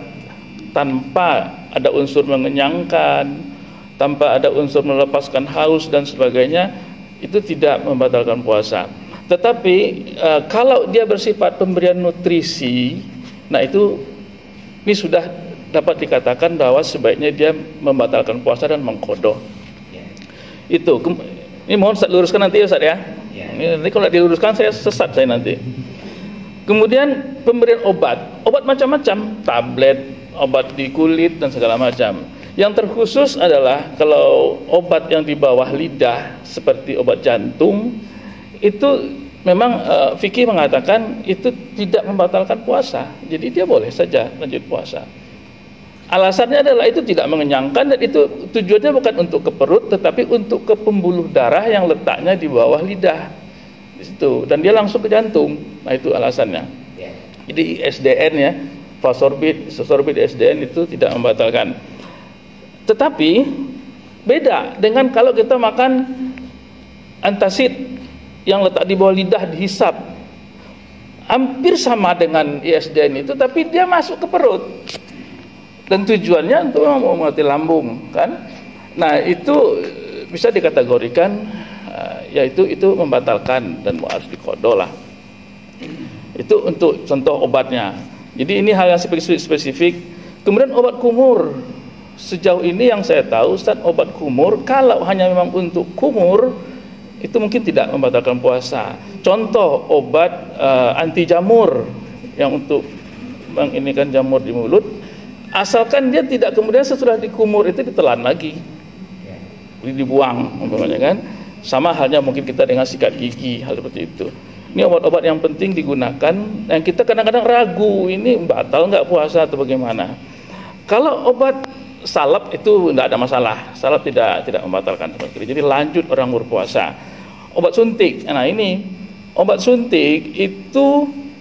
tanpa ada unsur mengenyangkan, tanpa ada unsur melepaskan haus dan sebagainya, itu tidak membatalkan puasa. Tetapi kalau dia bersifat pemberian nutrisi, nah itu ini sudah dapat dikatakan bahwa sebaiknya dia membatalkan puasa dan mengqadha. Itu. Ini mohon Ustaz luruskan nanti ya Ustaz ya. Ini kalau diluruskan saya sesat saya nanti. Kemudian pemberian obat macam-macam, tablet, obat di kulit dan segala macam. Yang terkhusus adalah kalau obat yang di bawah lidah seperti obat jantung itu memang fikih mengatakan itu tidak membatalkan puasa. Jadi dia boleh saja lanjut puasa. Alasannya adalah itu tidak mengenyangkan dan itu tujuannya bukan untuk ke perut tetapi untuk ke pembuluh darah yang letaknya di bawah lidah. Di situ dan dia langsung ke jantung. Nah itu alasannya. Jadi SDN ya, Fasorbit SDN itu tidak membatalkan. Tetapi beda dengan kalau kita makan antasid yang letak di bawah lidah dihisap. Hampir sama dengan ISDN itu tapi dia masuk ke perut. Dan tujuannya untuk mengobati lambung kan. Nah, itu bisa dikategorikan yaitu itu membatalkan dan harus diqadha lah. Itu untuk contoh obatnya. Jadi ini hal yang spesifik. Kemudian obat kumur. Sejauh ini yang saya tahu Ustaz, obat kumur kalau hanya memang untuk kumur itu mungkin tidak membatalkan puasa. Contoh obat anti jamur yang untuk menginikan jamur di mulut, asalkan dia tidak kemudian sesudah dikumur itu ditelan lagi, dibuang umpamanya kan. Sama halnya mungkin kita dengan sikat gigi, hal seperti itu. Ini obat-obat yang penting digunakan yang kita kadang-kadang ragu ini batal nggak puasa atau bagaimana. Kalau obat salep itu tidak ada masalah, salep tidak membatalkan. Jadi lanjut orang berpuasa. Obat suntik, nah ini obat suntik itu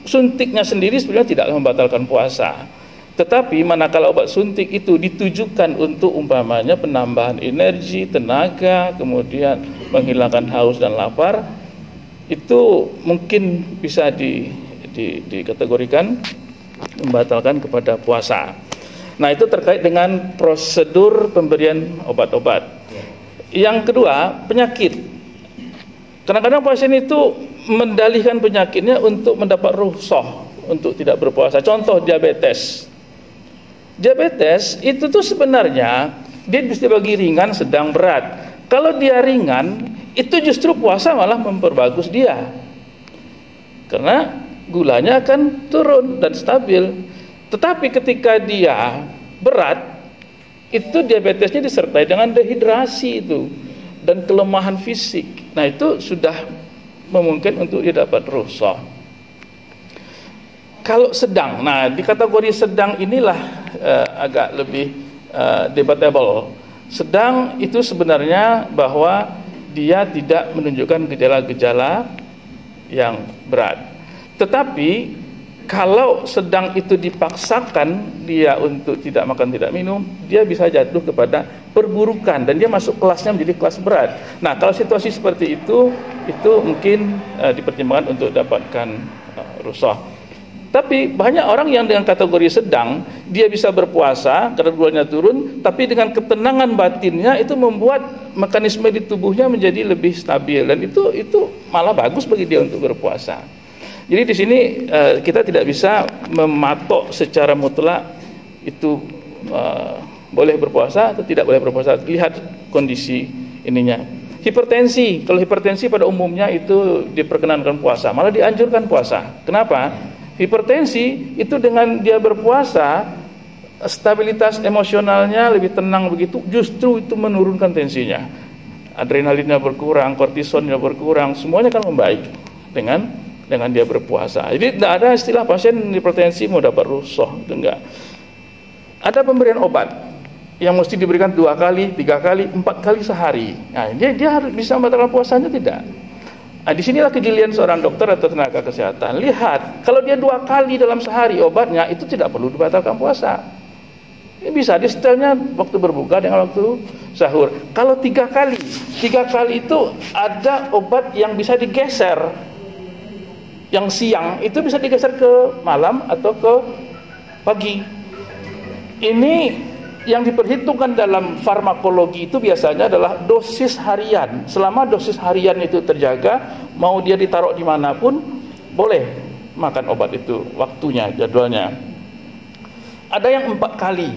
suntiknya sendiri sebenarnya tidak membatalkan puasa. Tetapi manakala obat suntik itu ditujukan untuk umpamanya penambahan energi, tenaga, kemudian menghilangkan haus dan lapar, itu mungkin bisa dikategorikan membatalkan kepada puasa. Nah itu terkait dengan prosedur pemberian obat-obat. Yang kedua, penyakit. Kadang-kadang pasien itu mendalihkan penyakitnya untuk mendapat rukhsah untuk tidak berpuasa. Contoh diabetes. Diabetes itu tuh sebenarnya dia bisa dibagi ringan, sedang, berat. Kalau dia ringan, itu justru puasa malah memperbagus dia. Karena gulanya akan turun dan stabil. Tetapi ketika dia berat, itu diabetesnya disertai dengan dehidrasi itu dan kelemahan fisik. Nah itu sudah memungkinkan untuk dia dapat rukhsah. Kalau sedang, nah di kategori sedang inilah agak lebih debatable. Sedang itu sebenarnya bahwa dia tidak menunjukkan gejala-gejala yang berat. Tetapi kalau sedang itu dipaksakan dia untuk tidak makan tidak minum, dia bisa jatuh kepada perburukan dan dia masuk kelasnya menjadi kelas berat. Nah, kalau situasi seperti itu mungkin dipertimbangkan untuk dapatkan rukhsah. Tapi banyak orang yang dengan kategori sedang, dia bisa berpuasa karena gulanya turun, tapi dengan ketenangan batinnya itu membuat mekanisme di tubuhnya menjadi lebih stabil, dan itu malah bagus bagi dia untuk berpuasa. Jadi di sini kita tidak bisa mematok secara mutlak itu boleh berpuasa atau tidak boleh berpuasa. Lihat kondisi ininya. Hipertensi, kalau hipertensi pada umumnya itu diperkenankan puasa, malah dianjurkan puasa. Kenapa? Hipertensi itu dengan dia berpuasa, stabilitas emosionalnya lebih tenang begitu, justru itu menurunkan tensinya. Adrenalinnya berkurang, kortisonnya berkurang, semuanya kan membaik dengan dia berpuasa. Jadi tidak ada istilah pasien hipertensi mau dapat rukhsah, itu enggak. Ada pemberian obat yang mesti diberikan 2 kali, 3 kali, 4 kali sehari. Nah, dia harus bisa membatalkan puasanya tidak? Nah, disinilah kejelian seorang dokter atau tenaga kesehatan. Lihat, kalau dia 2 kali dalam sehari obatnya, itu tidak perlu dibatalkan puasa. Ini bisa di setelnya waktu berbuka dengan waktu sahur. Kalau 3 kali itu ada obat yang bisa digeser. Yang siang itu bisa digeser ke malam atau ke pagi. Ini yang diperhitungkan dalam farmakologi itu biasanya adalah dosis harian. Selama dosis harian itu terjaga, mau dia ditaruh dimanapun boleh makan obat itu, waktunya, jadwalnya. Ada yang 4 kali.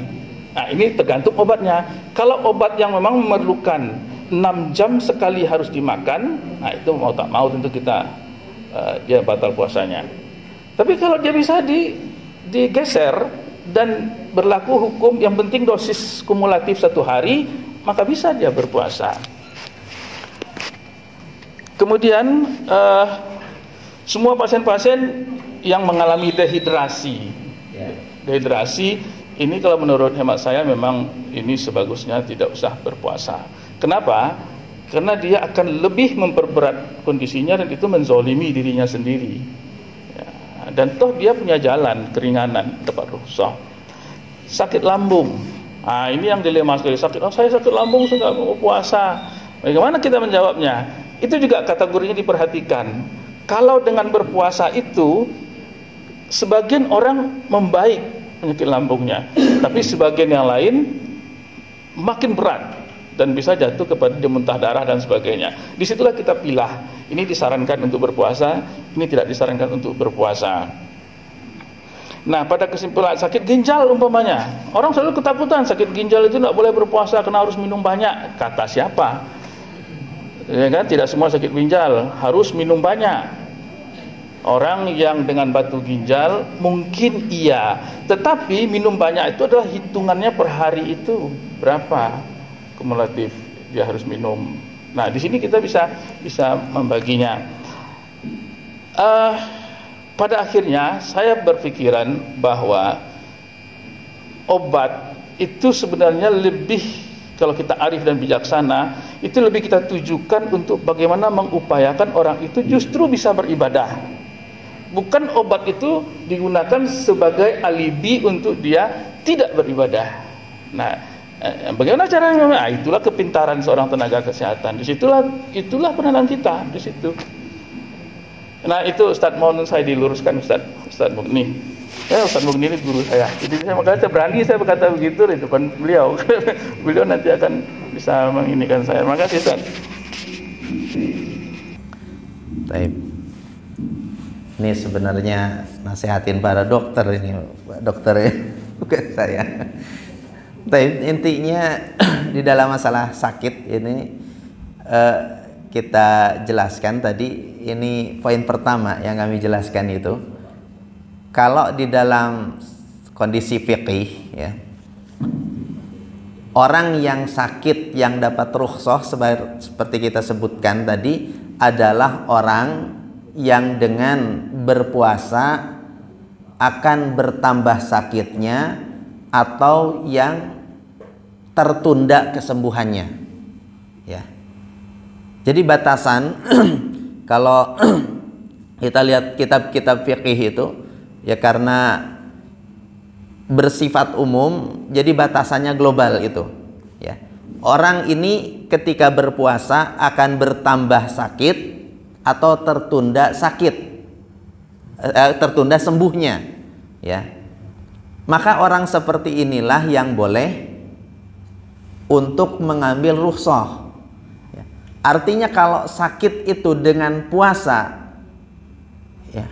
Nah, ini tergantung obatnya. Kalau obat yang memang memerlukan 6 jam sekali harus dimakan, nah itu mau tak mau tentu kita dia batal puasanya. Tapi kalau dia bisa digeser dan berlaku hukum yang penting dosis kumulatif 1 hari, maka bisa dia berpuasa. Kemudian semua pasien-pasien yang mengalami dehidrasi ini kalau menurut hemat saya memang ini sebagusnya tidak usah berpuasa. Kenapa? Karena dia akan lebih memperberat kondisinya dan itu menzolimi dirinya sendiri. Dan toh dia punya jalan keringanan dapat rukhsah. Sakit lambung, nah ini yang dilema sekali. Saya sakit lambung, saya nggak mau puasa. Bagaimana kita menjawabnya? Itu juga kategorinya diperhatikan. Kalau dengan berpuasa itu sebagian orang membaik penyakit lambungnya, tapi sebagian yang lain makin berat dan bisa jatuh kepada dia muntah darah dan sebagainya. Disitulah kita pilah, ini disarankan untuk berpuasa, ini tidak disarankan untuk berpuasa. Nah, pada kesimpulan sakit ginjal umpamanya, orang selalu ketakutan sakit ginjal itu tidak boleh berpuasa karena harus minum banyak. Kata siapa? Ya kan, tidak semua sakit ginjal harus minum banyak. Orang yang dengan batu ginjal mungkin iya, tetapi minum banyak itu adalah hitungannya per hari itu berapa kumulatif dia harus minum. Nah, di sini kita bisa membaginya. Pada akhirnya saya berpikiran bahwa obat itu sebenarnya lebih, kalau kita arif dan bijaksana, itu lebih kita tujukan untuk bagaimana mengupayakan orang itu justru bisa beribadah. Bukan obat itu digunakan sebagai alibi untuk dia tidak beribadah. Nah, bagaimana caranya? Nah, itulah kepintaran seorang tenaga kesehatan. Itulah peranan kita di situ. Nah, itu Ustaz, mohon saya diluruskan Ustaz Mugni. Ustaz Mugni ini guru saya. Jadi makanya berani saya berkata begitu di depan beliau. Beliau nanti akan bisa menginikan saya. Makasih Ustaz. Baik. Ini sebenarnya nasihatin para dokter ini, dokter ya, bukan saya. Tapi intinya di dalam masalah sakit ini kita jelaskan tadi, ini poin pertama yang kami jelaskan itu, kalau di dalam kondisi fikih ya, orang yang sakit yang dapat rukhsah seperti kita sebutkan tadi adalah orang yang dengan berpuasa akan bertambah sakitnya atau yang tertunda kesembuhannya ya. Jadi batasan kalau kita lihat kitab-kitab fikih itu ya, karena bersifat umum jadi batasannya global itu ya. orang ini ketika berpuasa akan bertambah sakit atau tertunda sakit, tertunda sembuhnya, ya. Maka orang seperti inilah yang boleh untuk mengambil rukhsah. Ya. Artinya kalau sakit itu dengan puasa, ya,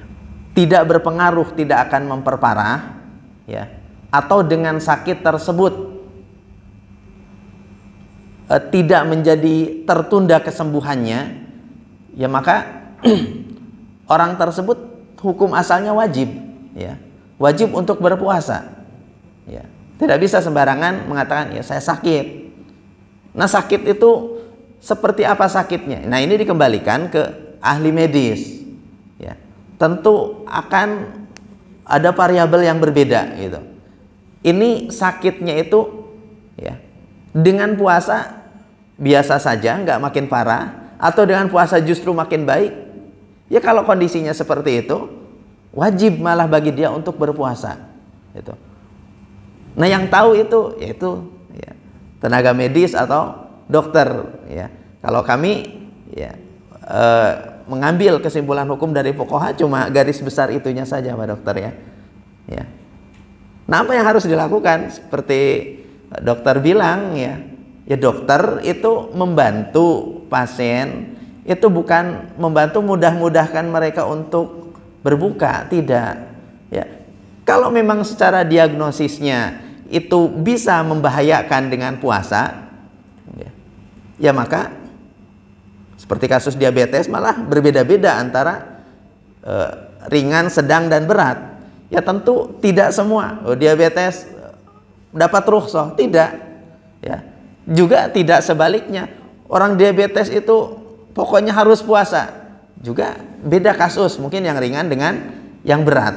tidak berpengaruh, tidak akan memperparah, ya, atau dengan sakit tersebut tidak menjadi tertunda kesembuhannya, ya maka orang tersebut hukum asalnya wajib, ya, wajib untuk berpuasa, ya. Tidak bisa sembarangan mengatakan ya saya sakit. Nah, sakit itu seperti apa sakitnya? Nah, ini dikembalikan ke ahli medis, ya. Tentu akan ada variabel yang berbeda gitu. Ini sakitnya itu, ya, dengan puasa biasa saja, nggak makin parah, atau dengan puasa justru makin baik. Ya kalau kondisinya seperti itu, wajib malah bagi dia untuk berpuasa. Gitu. Nah, yang tahu itu yaitu, ya, tenaga medis atau dokter. Ya. Kalau kami, ya, mengambil kesimpulan hukum dari fuqaha cuma garis besar itunya saja, Pak Dokter, ya. Ya. Nah, apa yang harus dilakukan? Seperti dokter bilang, ya, ya dokter itu membantu pasien, itu bukan membantu mudah-mudahkan mereka untuk berbuka, tidak. Ya. Kalau memang secara diagnosisnya itu bisa membahayakan dengan puasa, ya maka seperti kasus diabetes malah berbeda-beda antara ringan, sedang, dan berat. Ya tentu tidak semua diabetes dapat rukhsah, tidak. Ya. Juga tidak sebaliknya, orang diabetes itu pokoknya harus puasa. Juga beda kasus, mungkin yang ringan dengan yang berat.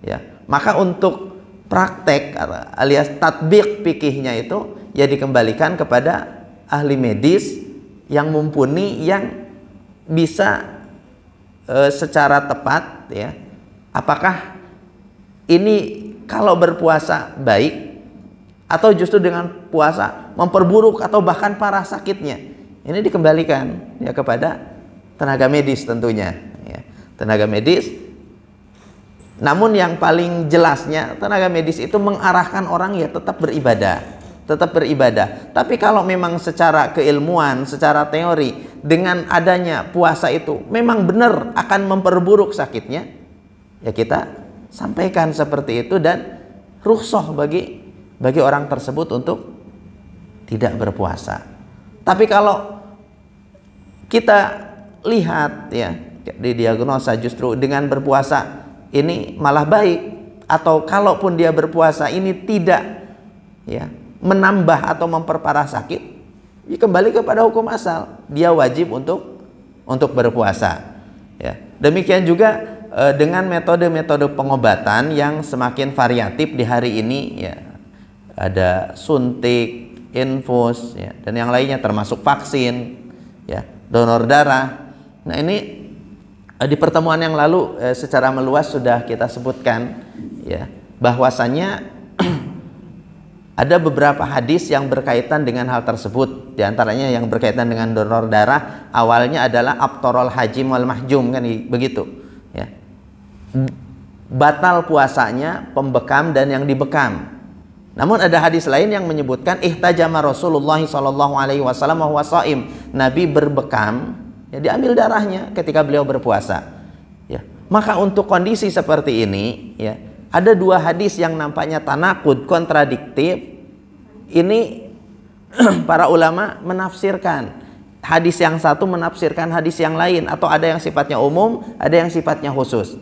Ya. Maka untuk praktek alias tatbik fikihnya itu ya dikembalikan kepada ahli medis yang mumpuni, yang bisa secara tepat, ya, apakah ini kalau berpuasa baik atau justru dengan puasa memperburuk atau bahkan parah sakitnya. Ini dikembalikan ya kepada tenaga medis tentunya, ya. Tenaga medis. Namun yang paling jelasnya tenaga medis itu mengarahkan orang ya tetap beribadah, tetap beribadah. Tapi kalau memang secara keilmuan, secara teori, dengan adanya puasa itu memang benar akan memperburuk sakitnya, ya kita sampaikan seperti itu dan rukhsah bagi orang tersebut untuk tidak berpuasa. Tapi kalau kita lihat, ya, didiagnosa justru dengan berpuasa ini malah baik, atau kalaupun dia berpuasa ini tidak, ya, menambah atau memperparah sakit, ya kembali kepada hukum asal, dia wajib untuk berpuasa, ya. Demikian juga dengan metode-metode pengobatan yang semakin variatif di hari ini, ya, ada suntik, infus, ya, dan yang lainnya termasuk vaksin, ya, donor darah. Nah, ini di pertemuan yang lalu secara meluas sudah kita sebutkan, ya, bahwasannya ada beberapa hadis yang berkaitan dengan hal tersebut. Di antaranya yang berkaitan dengan donor darah, awalnya adalah abtorol hajim wal mahjum, kan begitu, ya. Batal puasanya pembekam dan yang dibekam. Namun ada hadis lain yang menyebutkan ihtajama Rasulullah sallallahu alaihi wasallam wa huwa shaim. Nabi berbekam, ya, diambil darahnya ketika beliau berpuasa. Ya. Maka untuk kondisi seperti ini, ya, ada dua hadis yang nampaknya tanakud, kontradiktif. Ini para ulama menafsirkan. Hadis yang satu menafsirkan hadis yang lain, atau ada yang sifatnya umum, ada yang sifatnya khusus.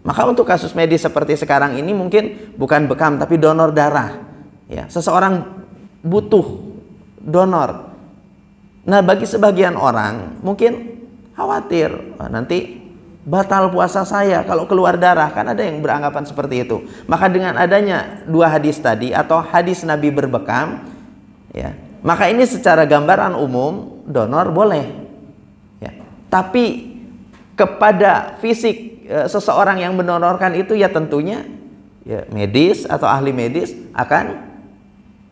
Maka untuk kasus medis seperti sekarang ini mungkin bukan bekam tapi donor darah. Ya, seseorang butuh donor. Nah, bagi sebagian orang mungkin khawatir, nanti batal puasa saya kalau keluar darah, kan ada yang beranggapan seperti itu. Maka dengan adanya dua hadis tadi atau hadis Nabi berbekam, ya, maka ini secara gambaran umum donor boleh, ya. Tapi kepada fisik seseorang yang mendonorkan itu ya tentunya, ya, medis atau ahli medis akan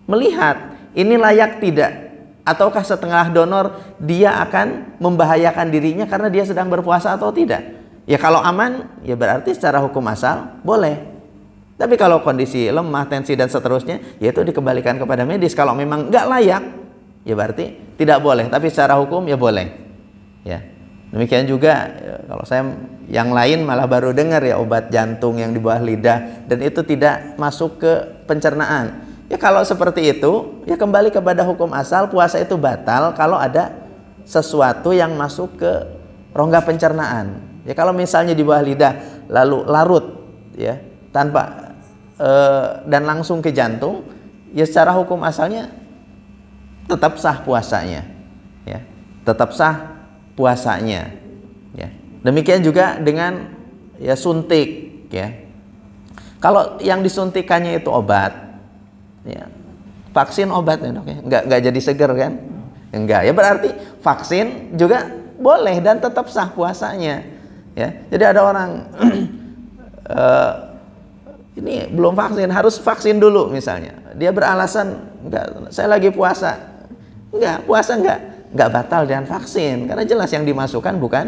melihat ini layak tidak Ataukah setengah donor dia akan membahayakan dirinya karena dia sedang berpuasa atau tidak? Ya kalau aman, ya berarti secara hukum asal boleh. Tapi kalau kondisi lemah, tensi dan seterusnya, ya itu dikembalikan kepada medis. Kalau memang nggak layak, ya berarti tidak boleh. Tapi secara hukum ya boleh. Ya. Demikian juga kalau saya yang lain malah baru dengar ya obat jantung yang di bawah lidah dan itu tidak masuk ke pencernaan. Ya kalau seperti itu ya kembali kepada hukum asal, puasa itu batal kalau ada sesuatu yang masuk ke rongga pencernaan. Ya kalau misalnya di bawah lidah lalu larut ya tanpa dan langsung ke jantung, ya secara hukum asalnya tetap sah puasanya. Ya, tetap sah puasanya, ya. Demikian juga dengan ya suntik, ya. Kalau yang disuntikannya itu obat, ya, vaksin obat ya dok, ya, nggak jadi seger kan? Enggak, ya berarti vaksin juga boleh dan tetap sah puasanya, ya. Jadi ada orang ini belum vaksin, harus vaksin dulu misalnya. Dia beralasan enggak, saya lagi puasa, enggak puasa nggak batal dengan vaksin karena jelas yang dimasukkan bukan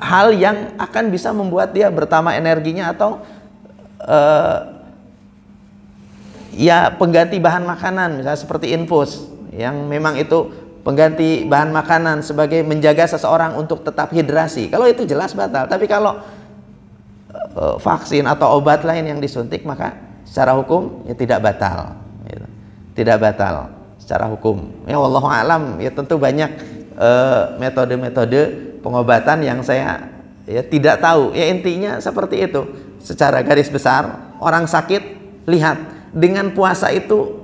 hal yang akan bisa membuat dia bertambah energinya atau ya pengganti bahan makanan misalnya seperti infus yang memang itu pengganti bahan makanan sebagai menjaga seseorang untuk tetap hidrasi. Kalau itu jelas batal. Tapi kalau vaksin atau obat lain yang disuntik maka secara hukum ya tidak batal. Tidak batal secara hukum. Ya wallahu alam, ya tentu banyak metode-metode pengobatan yang saya ya tidak tahu. Ya intinya seperti itu. Secara garis besar, orang sakit lihat dengan puasa itu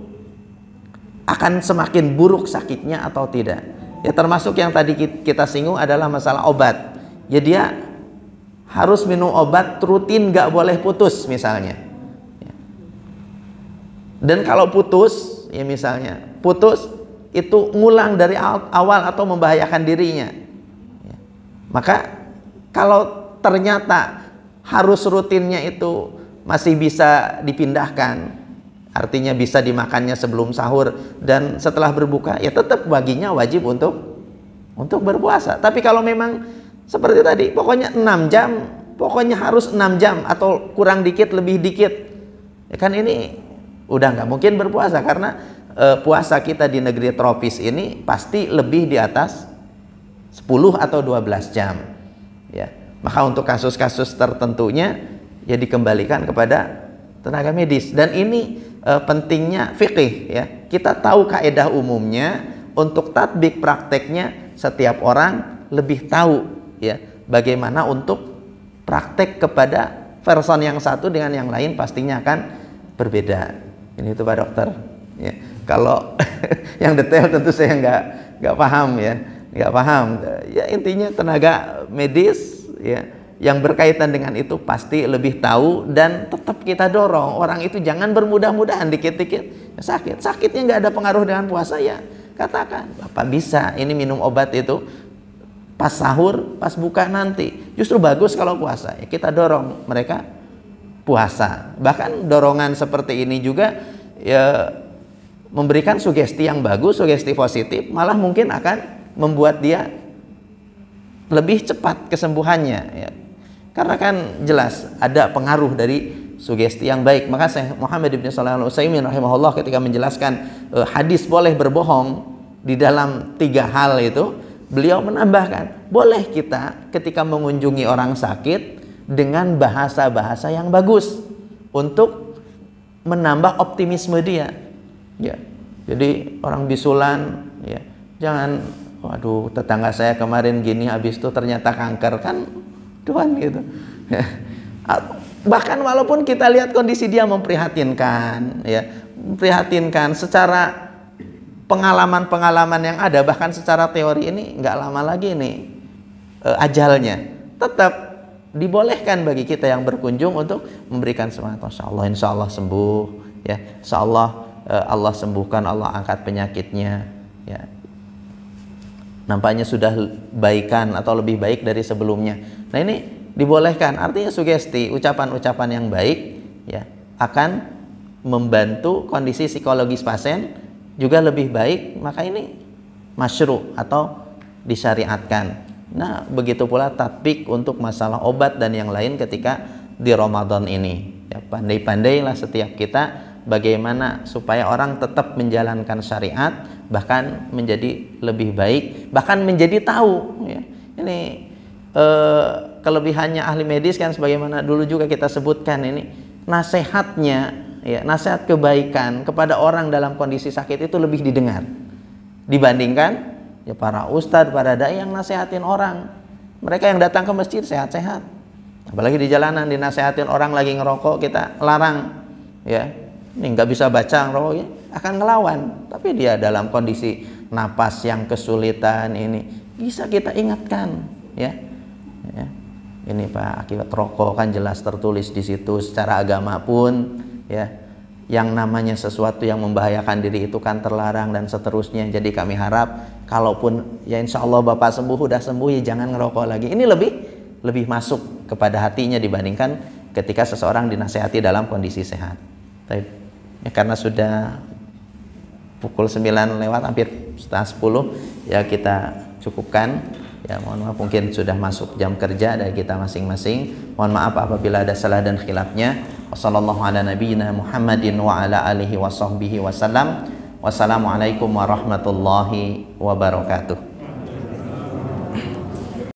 akan semakin buruk sakitnya atau tidak. Ya termasuk yang tadi kita singgung adalah masalah obat. Ya dia harus minum obat rutin, nggak boleh putus misalnya. Dan kalau putus, ya misalnya putus itu ngulang dari awal atau membahayakan dirinya, ya. Maka kalau ternyata harus rutinnya itu masih bisa dipindahkan, artinya bisa dimakannya sebelum sahur dan setelah berbuka, ya tetap baginya wajib untuk berpuasa. Tapi kalau memang seperti tadi, pokoknya 6 jam, pokoknya harus 6 jam atau kurang dikit lebih dikit, ya kan ini udah nggak mungkin berpuasa karena puasa kita di negeri tropis ini pasti lebih di atas 10 atau 12 jam, ya. Maka untuk kasus-kasus tertentunya ya dikembalikan kepada tenaga medis. Dan ini pentingnya fikih, ya. Kita tahu kaidah umumnya, untuk tatbik prakteknya setiap orang lebih tahu, ya, bagaimana untuk praktek kepada person yang satu dengan yang lain pastinya akan berbeda. Ini itu Pak Dokter, ya. Kalau yang detail tentu saya nggak paham, ya, nggak paham. Ya intinya tenaga medis, ya, yang berkaitan dengan itu pasti lebih tahu dan tetap kita dorong orang itu jangan bermudah-mudahan dikit-dikit sakit. Sakitnya nggak ada pengaruh dengan puasa, ya katakan Bapak bisa ini minum obat itu pas sahur, pas buka nanti. Justru bagus kalau puasa, ya kita dorong mereka puasa. Bahkan dorongan seperti ini juga ya memberikan sugesti yang bagus, sugesti positif, malah mungkin akan membuat dia lebih cepat kesembuhannya, ya. Karena kan jelas ada pengaruh dari sugesti yang baik. Maka Syekh Muhammad bin Shalih Al-Utsaimin rahimahullah ketika menjelaskan hadis boleh berbohong di dalam 3 hal itu, beliau menambahkan boleh kita ketika mengunjungi orang sakit dengan bahasa-bahasa yang bagus untuk menambah optimisme dia, ya. Jadi orang bisulan, ya, jangan waduh tetangga saya kemarin gini habis itu ternyata kanker, kan Tuhan gitu. Bahkan walaupun kita lihat kondisi dia memprihatinkan, ya, memprihatinkan secara pengalaman-pengalaman yang ada, bahkan secara teori ini nggak lama lagi nih ajalnya, tetap dibolehkan bagi kita yang berkunjung untuk memberikan semangat. Insya Allah sembuh, ya, insya Allah Allah sembuhkan, Allah angkat penyakitnya, ya. Nampaknya sudah baikan atau lebih baik dari sebelumnya. Nah ini dibolehkan, artinya sugesti, ucapan-ucapan yang baik, ya, akan membantu kondisi psikologis pasien juga lebih baik, maka ini masyru' atau disyariatkan. Nah, begitu pula tatbik untuk masalah obat dan yang lain ketika di Ramadan ini. Ya, pandai-pandailah setiap kita bagaimana supaya orang tetap menjalankan syariat, bahkan menjadi lebih baik, bahkan menjadi tahu. Ya. Ini kelebihannya ahli medis kan, sebagaimana dulu juga kita sebutkan, ini nasihatnya, ya, nasihat kebaikan kepada orang dalam kondisi sakit itu lebih didengar dibandingkan ya para ustadz, para dai yang nasihatin orang. Mereka yang datang ke masjid sehat-sehat, apalagi di jalanan dinasihatin orang lagi ngerokok, kita larang, ya ini nggak bisa baca ngerokoknya, akan ngelawan. Tapi dia dalam kondisi napas yang kesulitan ini bisa kita ingatkan, ya. Ini Pak, akibat rokok kan jelas tertulis di situ secara agama pun, ya, yang namanya sesuatu yang membahayakan diri itu kan terlarang dan seterusnya. Jadi kami harap kalaupun ya insya Allah Bapak sembuh, udah sembuh, ya jangan ngerokok lagi. Ini lebih masuk kepada hatinya dibandingkan ketika seseorang dinasehati dalam kondisi sehat. Baik. Ya, karena sudah pukul 9 lewat, hampir setengah 10, ya kita cukupkan. Ya, mohon maaf mungkin sudah masuk jam kerja dari kita masing-masing. Mohon maaf apabila ada salah dan khilafnya. Wassallallahu ala nabiyyina Muhammadin wa ala alihi wa sahbihi wasallam. Wassalamualaikum warahmatullahi wabarakatuh.